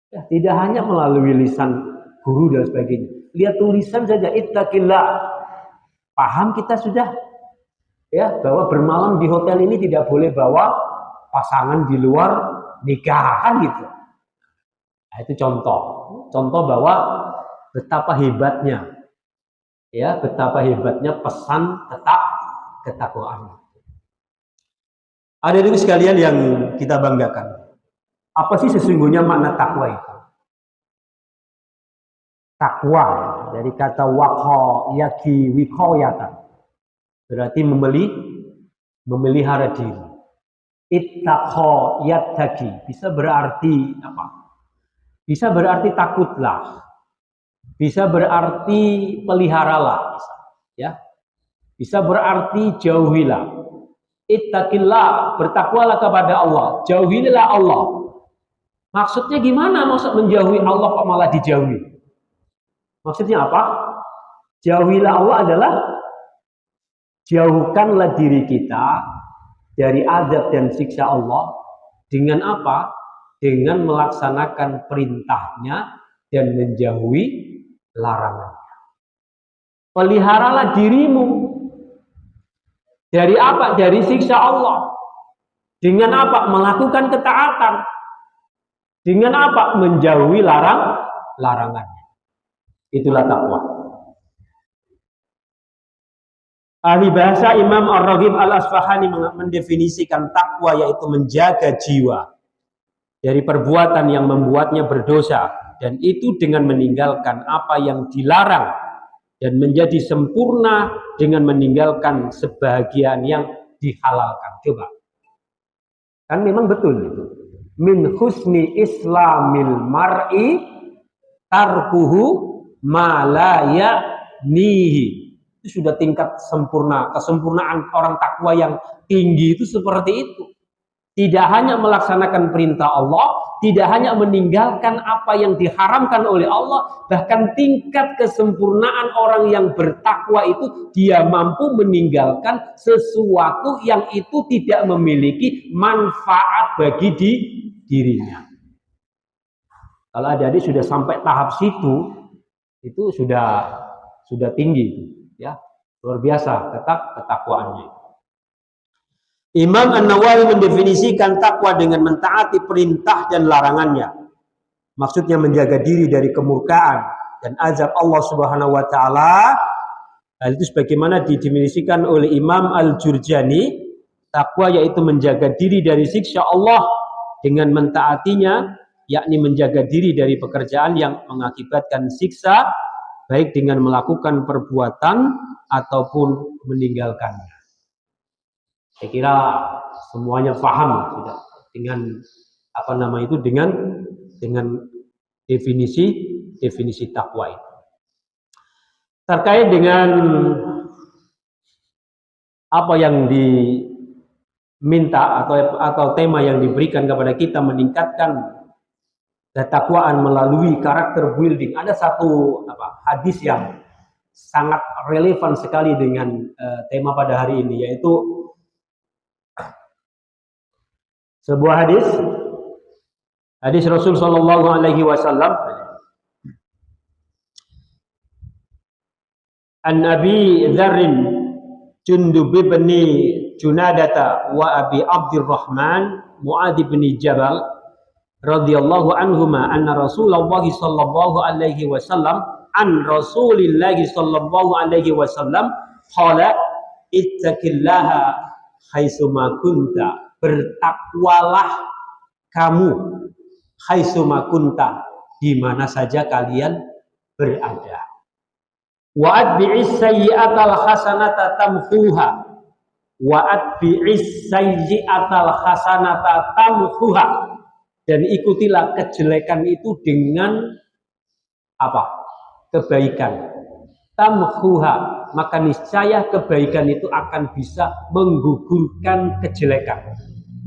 Ya, tidak hanya melalui lisan guru dan sebagainya. Lihat tulisan saja ittaqillah. Paham kita sudah ya bahwa bermalam di hotel ini tidak boleh bawa pasangan di luar nikahan gitu. Nah, itu contoh bahwa betapa hebatnya pesan ketakwaan. Ada itu sekalian yang kita banggakan. Apa sih sesungguhnya makna takwa itu? Takwa dari kata waqo yaki wikoyatan, berarti memelihara diri. Ittaqo yattaqi bisa berarti apa? Bisa berarti takutlah, bisa berarti peliharalah, bisa berarti jauhilah. Ittaqillah, bertakwalah kepada Allah, jauhilah Allah. Maksudnya gimana? Maksud menjauhi Allah kok malah dijauhi? Maksudnya apa? Jauhilah Allah adalah jauhkanlah diri kita dari azab dan siksa Allah dengan apa? Dengan melaksanakan perintahnya dan menjauhi larangannya. Peliharalah dirimu dari apa? Dari siksa Allah. Dengan apa? Melakukan ketaatan. Dengan apa? Menjauhi larangannya. Itulah takwa. Ahli bahasa Imam Ar-Raghib Al-Asfahani mendefinisikan takwa yaitu menjaga jiwa dari perbuatan yang membuatnya berdosa, dan itu dengan meninggalkan apa yang dilarang dan menjadi sempurna dengan meninggalkan sebahagian yang dihalalkan. Coba. Kan memang betul itu. Min husni islamil mar'i tarkuhu ma la ya'nihi. Itu sudah tingkat sempurna. Kesempurnaan orang takwa yang tinggi itu seperti itu. Tidak hanya melaksanakan perintah Allah, tidak hanya meninggalkan apa yang diharamkan oleh Allah, bahkan tingkat kesempurnaan orang yang bertakwa itu dia mampu meninggalkan sesuatu yang itu tidak memiliki manfaat bagi dirinya. Kalau adik-adik sudah sampai tahap situ, itu sudah tinggi, ya, luar biasa ketakwaannya. Imam An-Nawawi mendefinisikan takwa dengan mentaati perintah dan larangannya. Maksudnya menjaga diri dari kemurkaan dan azab Allah Subhanahu wa taala. Hal itu sebagaimana didefinisikan oleh Imam Al-Jurjani, takwa yaitu menjaga diri dari siksa Allah dengan mentaatinya, yakni menjaga diri dari pekerjaan yang mengakibatkan siksa, baik dengan melakukan perbuatan ataupun meninggalkannya. Saya kira semuanya paham sudah dengan dengan definisi takwa itu. Terkait dengan apa yang diminta atau tema yang diberikan kepada kita meningkatkan ketakwaan melalui karakter building, ada satu hadis yang sangat relevan sekali dengan tema pada hari ini, yaitu sebuah hadis Rasul sallallahu alaihi wasallam an Abi Dzar Jundub bin Junadata wa Abi Abdurrahman Mu'adz bin Jabal radhiyallahu anhuma anna Rasulullah sallallahu alaihi wasallam an Rasulillah sallallahu alaihi wasallam qala ittaqillaha haitsuma kunta. bertakwalah kamu haitsuma kunta, di mana saja kalian berada. Wa atbi'is sayyi'atal hasanata tamhuha, wa atbi'is sayyi'atal hasanata tamhuha, dan ikutilah kejelekan itu dengan apa? Kebaikan. Tamhuha, maka niscaya kebaikan itu akan bisa menggugurkan kejelekan,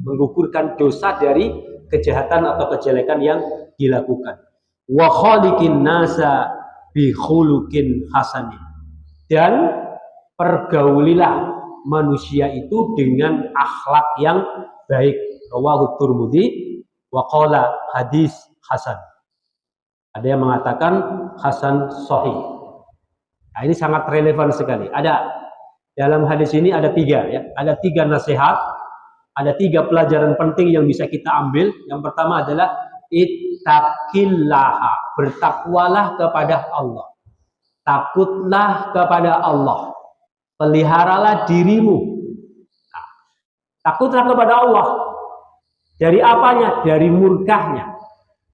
menggugurkan dosa dari kejahatan atau kejelekan yang dilakukan. Wa khaliqin nasa bi khuluqin hasanin, dan pergaulilah manusia itu dengan akhlak yang baik. Rawahu Tirmidzi wa qala hadis hasan. Ada yang mengatakan hasan sahih. Nah, ini sangat relevan sekali. Ada dalam hadis ini ada 3 ya, ada 3 nasihat, ada 3 pelajaran penting yang bisa kita ambil. Yang pertama adalah ittaqillaha, bertakwalah kepada Allah. Takutlah kepada Allah. Peliharalah dirimu. Nah, takutlah kepada Allah. Dari apanya? Dari murkahnya.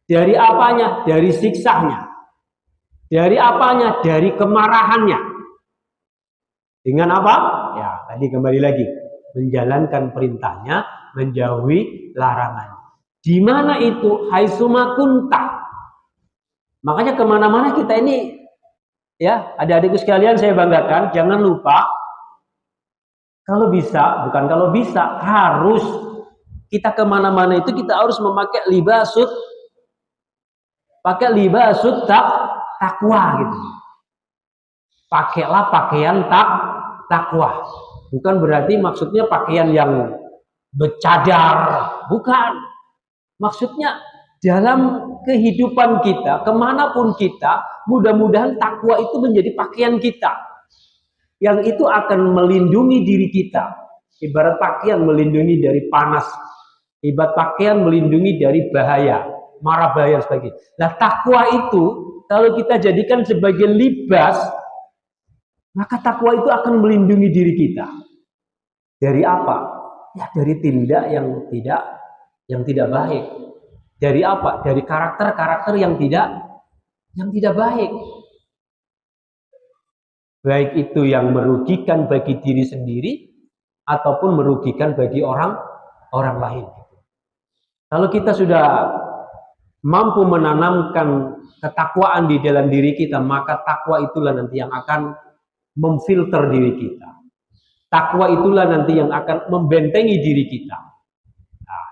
Dari apanya? Dari siksanya. Dari apanya? Dari kemarahannya. Dengan apa? Ya, tadi kembali lagi. Menjalankan perintahnya, menjauhi larangannya. Di mana itu? Haitsuma kunta. Makanya kemana-mana kita ini, ya, adik-adikku sekalian saya banggakan, jangan lupa, kalau bisa, bukan kalau bisa, harus kita kemana-mana itu kita harus memakai libasut, takwa gitu. Pakailah pakaian takwa. Bukan berarti maksudnya pakaian yang bercadar, bukan. Maksudnya dalam kehidupan kita, kemanapun kita, mudah-mudahan takwa itu menjadi pakaian kita. Yang itu akan melindungi diri kita. Ibarat pakaian melindungi dari panas. Ibarat pakaian melindungi dari bahaya, mara bahaya dan sebagainya. Nah, takwa itu kalau kita jadikan sebagai libas, maka takwa itu akan melindungi diri kita. Dari apa? Ya, dari tindak yang tidak baik. Dari apa? Dari karakter-karakter yang tidak baik. Baik itu yang merugikan bagi diri sendiri ataupun merugikan bagi orang lain. Kalau kita sudah mampu menanamkan ketakwaan di dalam diri kita, maka takwa itulah nanti yang akan memfilter diri kita. Takwa itulah nanti yang akan membentengi diri kita. Nah,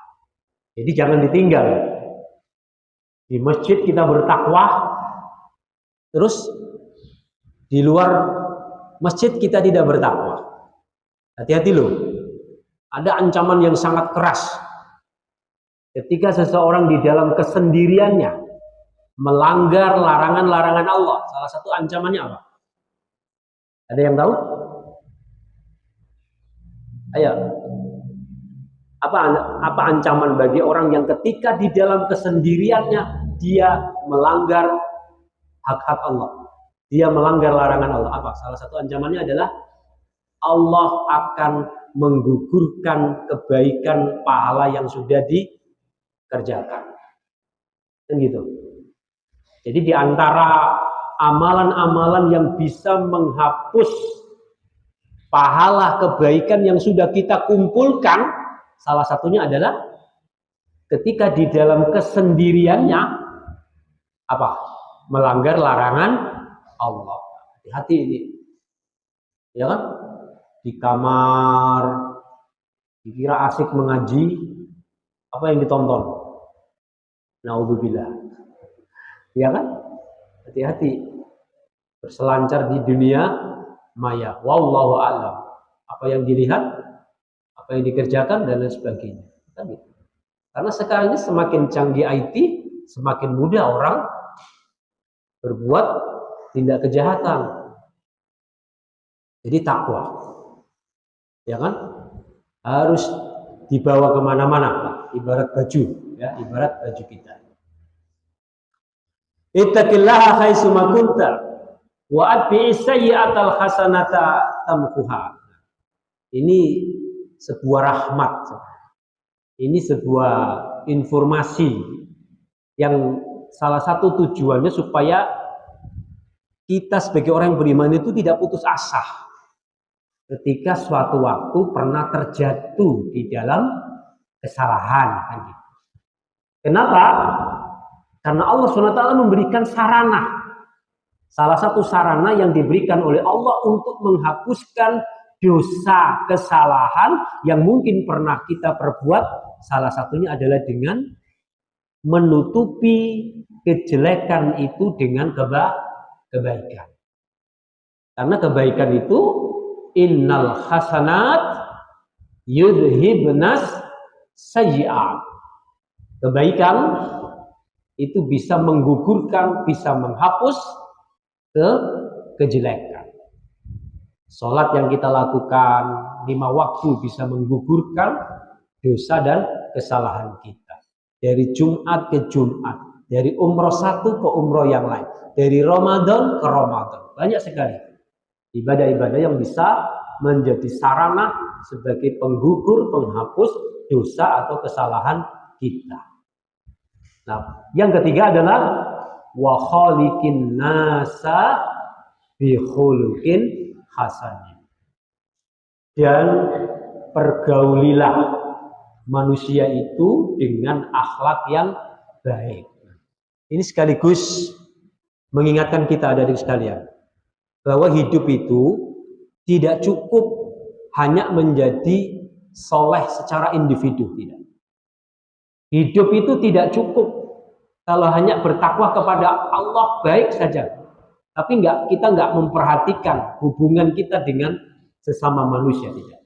jadi jangan ditinggal. Di masjid kita bertakwa, terus di luar masjid kita tidak bertakwa. Hati-hati loh. Ada ancaman yang sangat keras. Ketika seseorang di dalam kesendiriannya melanggar larangan-larangan Allah, salah satu ancamannya apa? Ada yang tahu? Ayo. Apa ancaman bagi orang yang ketika di dalam kesendiriannya dia melanggar hak-hak Allah? Dia melanggar larangan Allah. Apa? Salah satu ancamannya adalah Allah akan menggugurkan kebaikan pahala yang sudah dikerjakan. Kan gitu. Jadi di antara amalan-amalan yang bisa menghapus pahala kebaikan yang sudah kita kumpulkan, salah satunya adalah ketika di dalam kesendiriannya apa? Melanggar larangan Allah. Hati-hati ini. Ya kan? Di kamar dikira asik mengaji, apa yang ditonton? Naudzubillah. Ya kan? Hati-hati. Berselancar di dunia maya. Wallahu a'lam. Apa yang dilihat, apa yang dikerjakan dan lain sebagainya. Karena sekarang ini semakin canggih IT, semakin mudah orang berbuat tindak kejahatan. Jadi takwa. Ya kan? Harus dibawa kemana-mana, ibarat baju, ya, ibarat baju kita. Ittaqillaha haitsuma kunta wa atbi'is sayyi'atal hasanata tamhuha. Ini sebuah rahmat. Ini sebuah informasi yang salah satu tujuannya supaya kita sebagai orang yang beriman itu tidak putus asa ketika suatu waktu pernah terjatuh di dalam kesalahan. Kenapa? Karena Allah SWT memberikan sarana. Salah satu sarana yang diberikan oleh Allah untuk menghapuskan dosa, kesalahan yang mungkin pernah kita perbuat, salah satunya adalah dengan menutupi kejelekan itu dengan kebaikan. Karena kebaikan itu innal hasanat yudhibnas sayyi'at. Kebaikan itu bisa menggugurkan, bisa menghapus kejelekan. Salat yang kita lakukan 5 waktu bisa menggugurkan dosa dan kesalahan kita. Dari Jumat ke Jumat, dari umroh satu ke umroh yang lain, dari Ramadan ke Ramadan. Banyak sekali ibadah-ibadah yang bisa menjadi sarana sebagai penggugur, penghapus dosa atau kesalahan kita. Nah, yang ketiga adalah wa khaliqin nasa bi khuluqin hasanin. Dan pergaulilah manusia itu dengan akhlak yang baik. Ini sekaligus mengingatkan kita adik-adik sekalian bahwa hidup itu tidak cukup hanya menjadi soleh secara individu, tidak. Hidup itu tidak cukup kalau hanya bertakwa kepada Allah baik saja, tapi kita nggak memperhatikan hubungan kita dengan sesama manusia, tidak.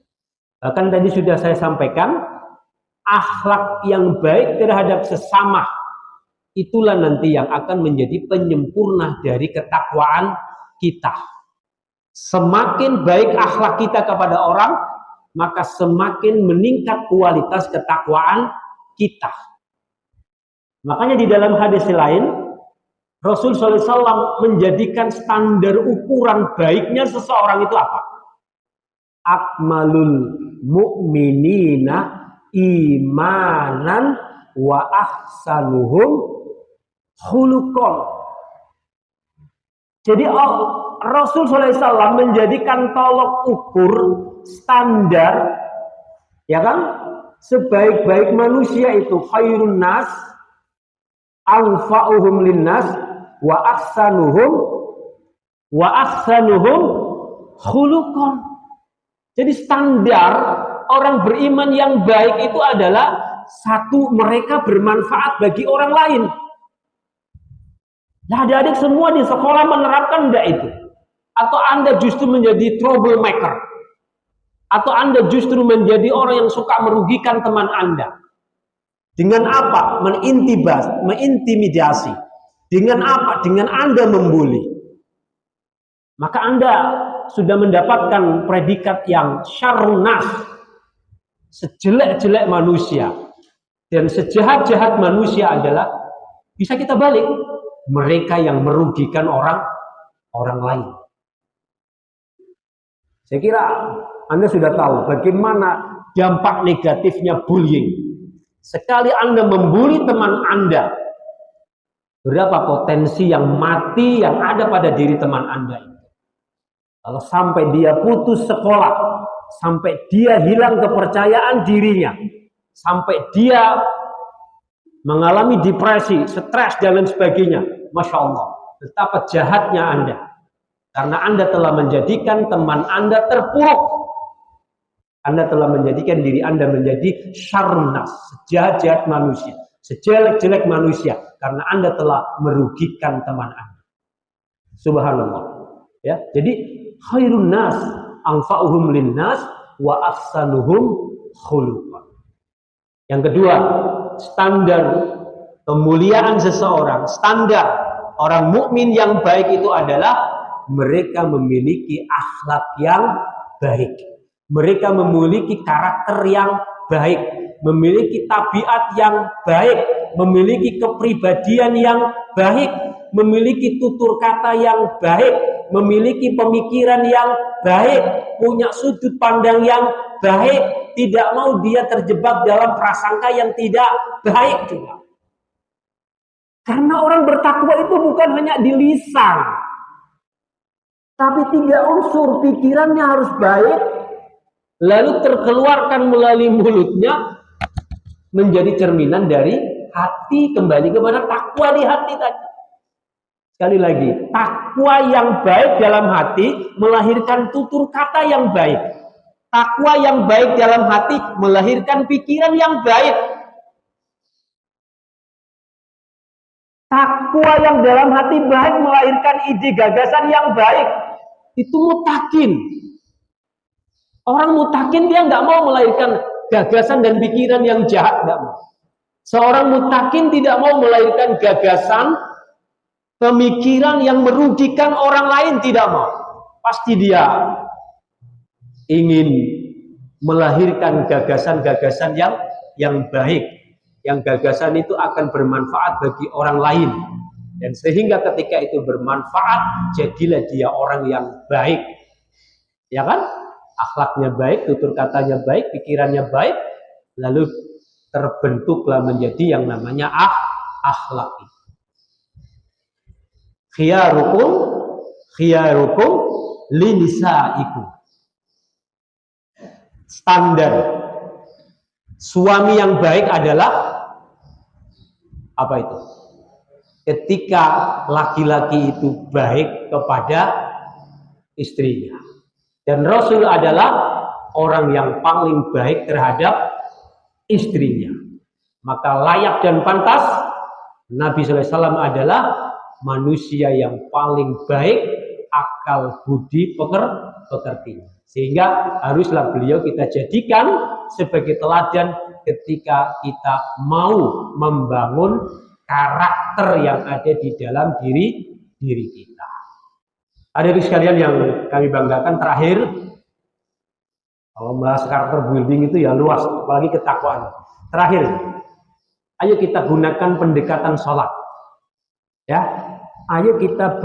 Bahkan tadi sudah saya sampaikan, akhlak yang baik terhadap sesama itulah nanti yang akan menjadi penyempurna dari ketakwaan kita. Semakin baik akhlak kita kepada orang, maka semakin meningkat kualitas ketakwaan kita. Makanya di dalam hadis lain, Rasul SAW menjadikan standar ukuran baiknya seseorang itu apa? Akmalul mu'minina imanan wa ahsanuhum khuluqan. Jadi Rasul SAW menjadikan tolok ukur standar, ya kan? Sebaik-baik manusia itu khairun nas, anfa'uhum linnas, wa ahsanuhum khuluqan. Jadi standar orang beriman yang baik itu adalah satu, mereka bermanfaat bagi orang lain. Nah, adik-adik semua di sekolah menerapkan enggak itu? Atau Anda justru menjadi troublemaker? Atau Anda justru menjadi orang yang suka merugikan teman Anda? Dengan apa? Mengintimidasi. Dengan apa? Dengan Anda membuli. Maka Anda sudah mendapatkan predikat yang syarrun nas, sejelek-jelek manusia. Dan sejahat-jahat manusia adalah, bisa kita balik, mereka yang merugikan orang lain. Saya kira Anda sudah tahu bagaimana dampak negatifnya bullying. Sekali Anda membuli teman Anda, berapa potensi yang mati yang ada pada diri teman Anda itu. Kalau sampai dia putus sekolah, sampai dia hilang kepercayaan dirinya, sampai dia mengalami depresi, stres dan lain sebagainya, Masya Allah, betapa jahatnya Anda. Karena Anda telah menjadikan teman Anda terpuruk. Anda telah menjadikan diri Anda menjadi syarnas, sejahat-jahat manusia, sejelek-jelek manusia, karena Anda telah merugikan teman Anda. Subhanallah. Ya, jadi khairun nas anfa'uhum linnas wa ahsanuhum khuluqan. Yang kedua, standar kemuliaan seseorang, standar orang mukmin yang baik itu adalah mereka memiliki akhlak yang baik. Mereka memiliki karakter yang baik, memiliki tabiat yang baik, memiliki kepribadian yang baik, memiliki tutur kata yang baik, memiliki pemikiran yang baik, punya sudut pandang yang baik, tidak mau dia terjebak dalam prasangka yang tidak baik juga. Karena orang bertakwa itu bukan hanya di lisan, tapi 3 unsur, pikirannya harus baik, lalu terkeluarkan melalui mulutnya, menjadi cerminan dari hati, kembali kepada takwa di hati tadi. Sekali lagi, takwa yang baik dalam hati melahirkan tutur kata yang baik. Takwa yang baik dalam hati melahirkan pikiran yang baik. Takwa yang dalam hati baik melahirkan ide gagasan yang baik. Itu mutakin. Orang mutakin dia nggak mau melahirkan gagasan dan pikiran yang jahat, nggak mau. Seorang mutakin tidak mau melahirkan gagasan, pemikiran yang merugikan orang lain, tidak mau. Pasti dia ingin melahirkan gagasan-gagasan yang baik. Yang gagasan itu akan bermanfaat bagi orang lain. Dan sehingga ketika itu bermanfaat, jadilah dia orang yang baik. Ya kan? Akhlaknya baik, tutur katanya baik, pikirannya baik. Lalu terbentuklah menjadi yang namanya akhlak. Khiyarukum linisaikum. Standar suami yang baik adalah apa itu? Ketika laki-laki itu baik kepada istrinya. Dan Rasul adalah orang yang paling baik terhadap istrinya. Maka layak dan pantas Nabi SAW adalah manusia yang paling baik akal budi pekertinya. Sehingga haruslah beliau kita jadikan sebagai teladan ketika kita mau membangun karakter yang ada di dalam diri kita. Hadirin sekalian yang kami banggakan, terakhir, kalau membahas karakter building itu ya luas, apalagi ketakwaan. Terakhir, ayo kita gunakan pendekatan sholat. Ya, ayo kita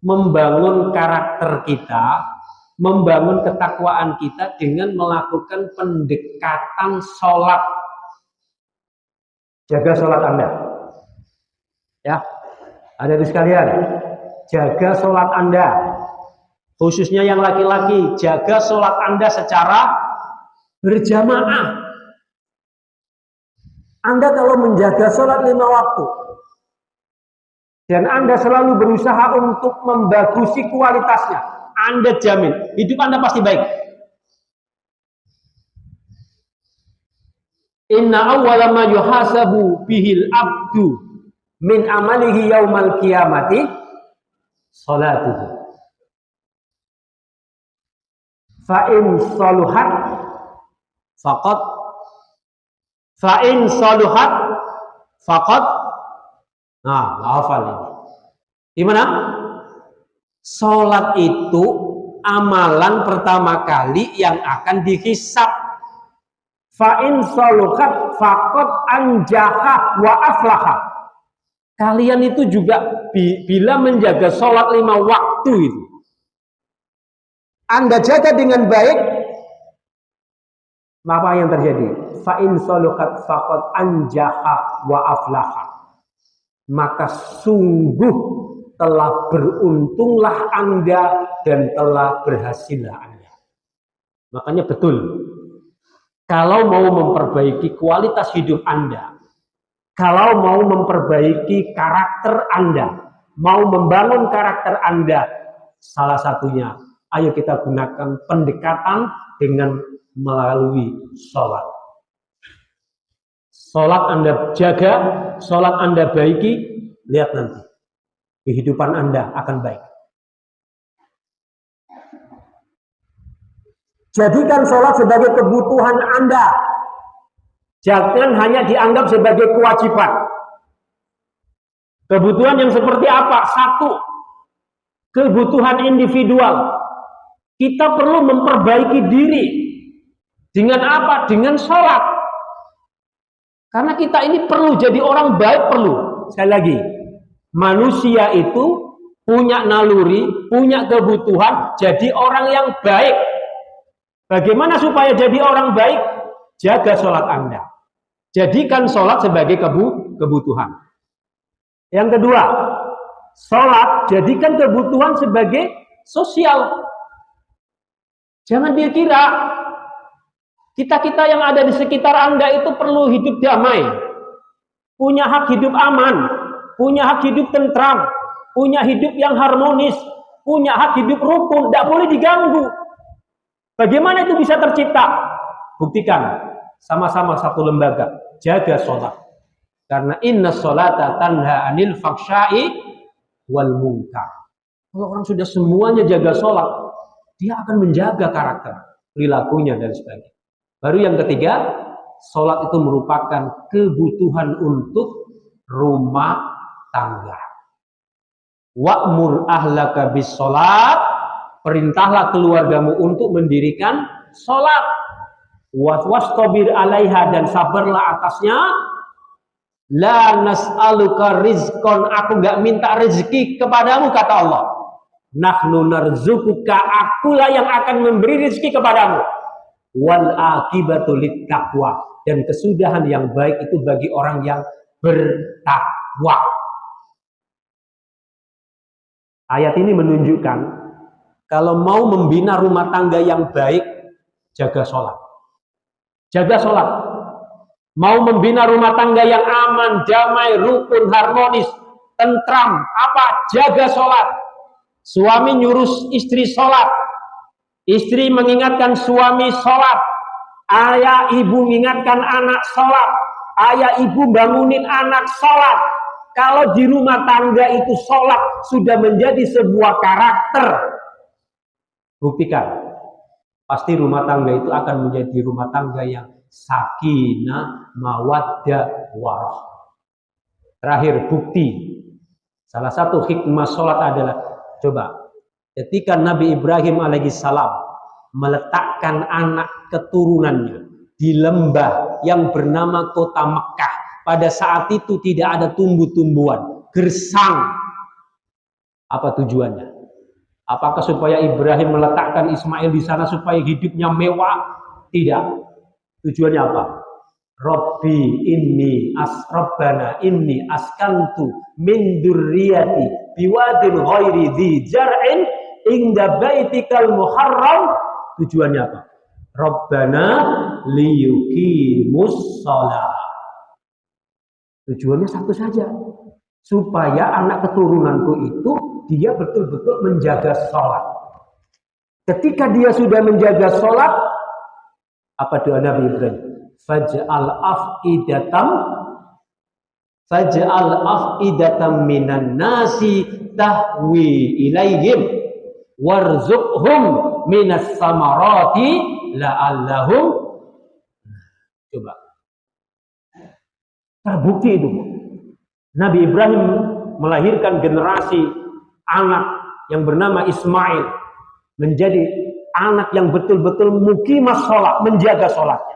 membangun karakter kita, membangun ketakwaan kita dengan melakukan pendekatan sholat. Jaga sholat Anda. Ya, ada di sekalian. Jaga sholat Anda. Khususnya yang laki-laki, jaga sholat Anda secara berjamaah. Anda kalau menjaga sholat 5 waktu, dan Anda selalu berusaha untuk membagusi kualitasnya, Anda jamin, hidup Anda pasti baik. Inna awwala ma yuhasabu bihil abdu min amalihi yaumal qiyamati salatuhu. Fa in saluhat faqad hafal ini. Gimana? Salat itu amalan pertama kali yang akan dihisab. Fa in saluhat faqad anjaha wa aflaha. Kalian itu juga bila menjaga sholat 5 waktu itu, Anda jaga dengan baik, apa yang terjadi? Fa in saluhat faqad anjaha wa aflaha. Maka sungguh telah beruntunglah Anda dan telah berhasillah Anda. Makanya betul, kalau mau memperbaiki kualitas hidup Anda, kalau mau memperbaiki karakter Anda, mau membangun karakter Anda, salah satunya, ayo kita gunakan pendekatan dengan melalui sholat. Sholat Anda jaga, sholat Anda baiki, lihat nanti, kehidupan Anda akan baik. Jadikan sholat sebagai kebutuhan Anda. Jangan hanya dianggap sebagai kewajiban. Kebutuhan yang seperti apa? 1, kebutuhan individual. Kita perlu memperbaiki diri. Dengan apa? Dengan sholat. Karena kita ini perlu jadi orang baik, perlu. Sekali lagi, manusia itu punya naluri, punya kebutuhan, jadi orang yang baik. Bagaimana supaya jadi orang baik? Jaga sholat Anda. Jadikan sholat sebagai kebutuhan. Yang kedua, sholat jadikan kebutuhan sebagai sosial. Jangan dia kira kita yang ada di sekitar Anda itu perlu hidup damai, punya hak hidup aman, punya hak hidup tentram, punya hidup yang harmonis, punya hak hidup rukun, tidak boleh diganggu. Bagaimana itu bisa tercipta? Buktikan, sama-sama satu lembaga, jaga sholat. Karena inna sholata tanha anil faksha'i wal munkar. Kalau orang sudah semuanya jaga sholat, dia akan menjaga karakter, perilakunya dan sebagainya. Baru yang ketiga, sholat itu merupakan kebutuhan untuk rumah tangga. Wa'mur ahlaka bis sholat, perintahlah keluargamu untuk mendirikan sholat. Wastabir alaiha, dan sabarlah atasnya. La nas'aluka rizqan, aku enggak minta rezeki kepadamu, kata Allah. Nahnu narzuquka, akulah yang akan memberi rezeki kepadamu. Wal akibatu lit taqwa, dan kesudahan yang baik itu bagi orang yang bertakwa. Ayat ini menunjukkan kalau mau membina rumah tangga yang baik, jaga sholat. Jaga sholat. Mau membina rumah tangga yang aman, damai, rukun, harmonis, tentram, apa? Jaga sholat. Suami nyuruh istri sholat, istri mengingatkan suami sholat, ayah ibu mengingatkan anak sholat, ayah ibu bangunin anak sholat. Kalau di rumah tangga itu sholat sudah menjadi sebuah karakter, buktikan, pasti rumah tangga itu akan menjadi rumah tangga yang sakinah, mawaddah, warahmah. Terakhir, bukti. Salah satu hikmah sholat adalah, coba, ketika Nabi Ibrahim alaihissalam meletakkan anak keturunannya di lembah yang bernama kota Mekah, pada saat itu tidak ada tumbuh-tumbuhan, gersang. Apa tujuannya? Apakah supaya Ibrahim meletakkan Ismail di sana supaya hidupnya mewah? Tidak. Tujuannya apa? Rabbi inni Rabbana inni askantu min dzurriyyati biwadin ghairi dzi jar'in inda baitikal muharram. Tujuannya apa? Rabbana liyuqimus shalah. Tujuannya satu saja, supaya anak keturunanku itu dia betul-betul menjaga sholat. Ketika dia sudah menjaga sholat, apa doa Nabi Ibrahim? Faj'al af'idatam minan nasi tahwi ilaihim warzuqhum minas samarati la'allahum. Coba. Terbukti itu. Nabi Ibrahim melahirkan generasi anak yang bernama Ismail, menjadi anak yang betul-betul muqimah sholat, menjaga sholatnya.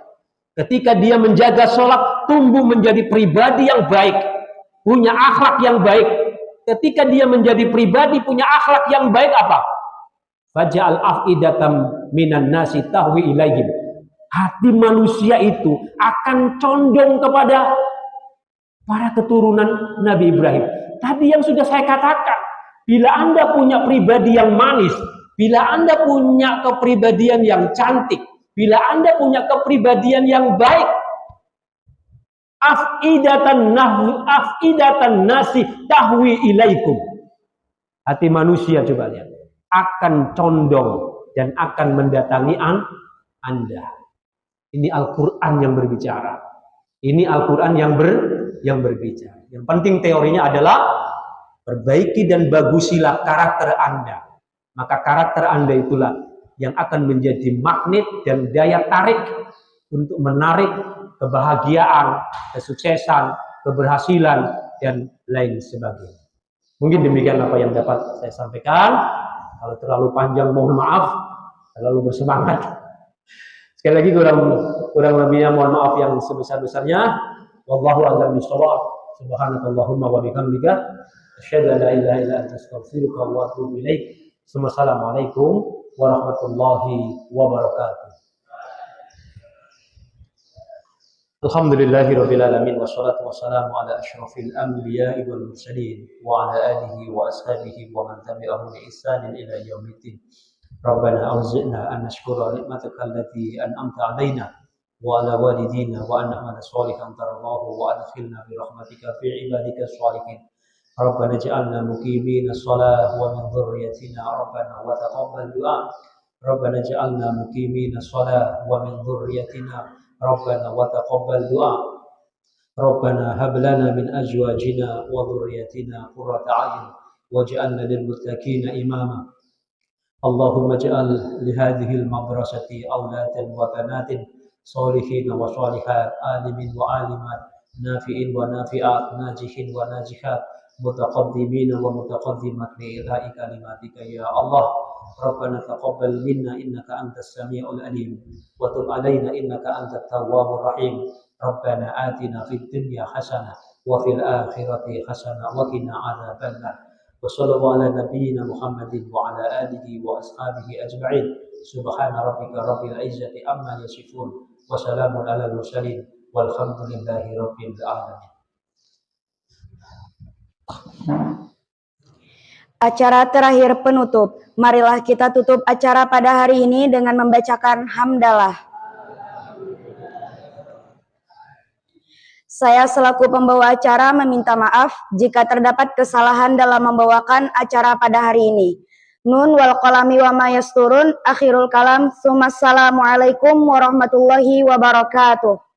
Ketika dia menjaga sholat, tumbuh menjadi pribadi yang baik, punya akhlak yang baik. Ketika dia menjadi pribadi punya akhlak yang baik, apa? Faj'al af'idatam minan nasi tahwi ilaihim. Hati manusia itu akan condong kepada para keturunan Nabi Ibrahim. Tadi yang sudah saya katakan, bila Anda punya pribadi yang manis, bila Anda punya kepribadian yang cantik, bila Anda punya kepribadian yang baik, af'idatan nasi tahwi ilaikum. Hati manusia, coba lihat, akan condong dan akan mendatangi Anda. Ini Al-Quran yang berbicara. Ini Al-Quran yang berbicara. Yang penting teorinya adalah perbaiki dan bagusilah karakter Anda. Maka karakter Anda itulah yang akan menjadi magnet dan daya tarik untuk menarik kebahagiaan, kesuksesan, keberhasilan, dan lain sebagainya. Mungkin demikian apa yang dapat saya sampaikan. Kalau terlalu panjang mohon maaf, terlalu bersemangat. Sekali lagi kurang lebihnya mohon maaf yang sebesar-besarnya. Wallahu a'lam bishawab. Subhanakallahumma wa bihamdika asyhadu an la ilaha illa anta astaghfiruka wa atubu ilaik. Assalamualaikum warahmatullahi wabarakatuh. Alhamdulillahirabbil alamin wassalatu wassalamu ala asyrafil anbiya'i wal mursalin wa ala alihi wa ashabihi wa man tabi'ahum bi ihsanin ila yaumiddin. Rabbana auzi'na an nashkura ni'mataka allati an'amta 'alaina wa ala walidina wa an na'mala shalihan tardahu wa adkhilna bi rahmatika fi ibadika shalihin. Rabbana ij'alna muqimina shalah wa min dhurriyyatina rabbana wa taqabbal du'a. Rabbana ij'alna muqimina shalah wa min dhurriyyatina Rabbana wa taqabbal du'a. Rabbana hab lana min azwajina wa dhurriyyatina qurrata a'yun waj'alna lil muttaqina imama. Allahumma ij'al li hadhihi al madrasati auladan wa banatin salihin wa salihat, alimin wa alimat, nafi'in wa nafi'at, najihin wa najihat, mutaqaddimin wa mutaqaddimat li ilahi kalimatika ya Allah. Rabbana taqabbal minna innaka antas samiul alim wa tub alaina innaka antat tawwabur rahim. Rabbana atina fid dunya hasanah wa fil akhirati hasanah wa qina adzabannar. Wa sallallahu ala nabiyyina Muhammadin wa ala alihi wa ashabihi ajma'in. Subhana rabbika rabbil izzati amma yasifun wa salamun alal mursalin walhamdulillahi rabbil alamin. Acara terakhir penutup. Marilah kita tutup acara pada hari ini dengan membacakan hamdalah. Saya selaku pembawa acara meminta maaf jika terdapat kesalahan dalam membawakan acara pada hari ini. Nun wal qalami wa ma yasturun. Akhirul kalam. Assalamualaikum warahmatullahi wabarakatuh.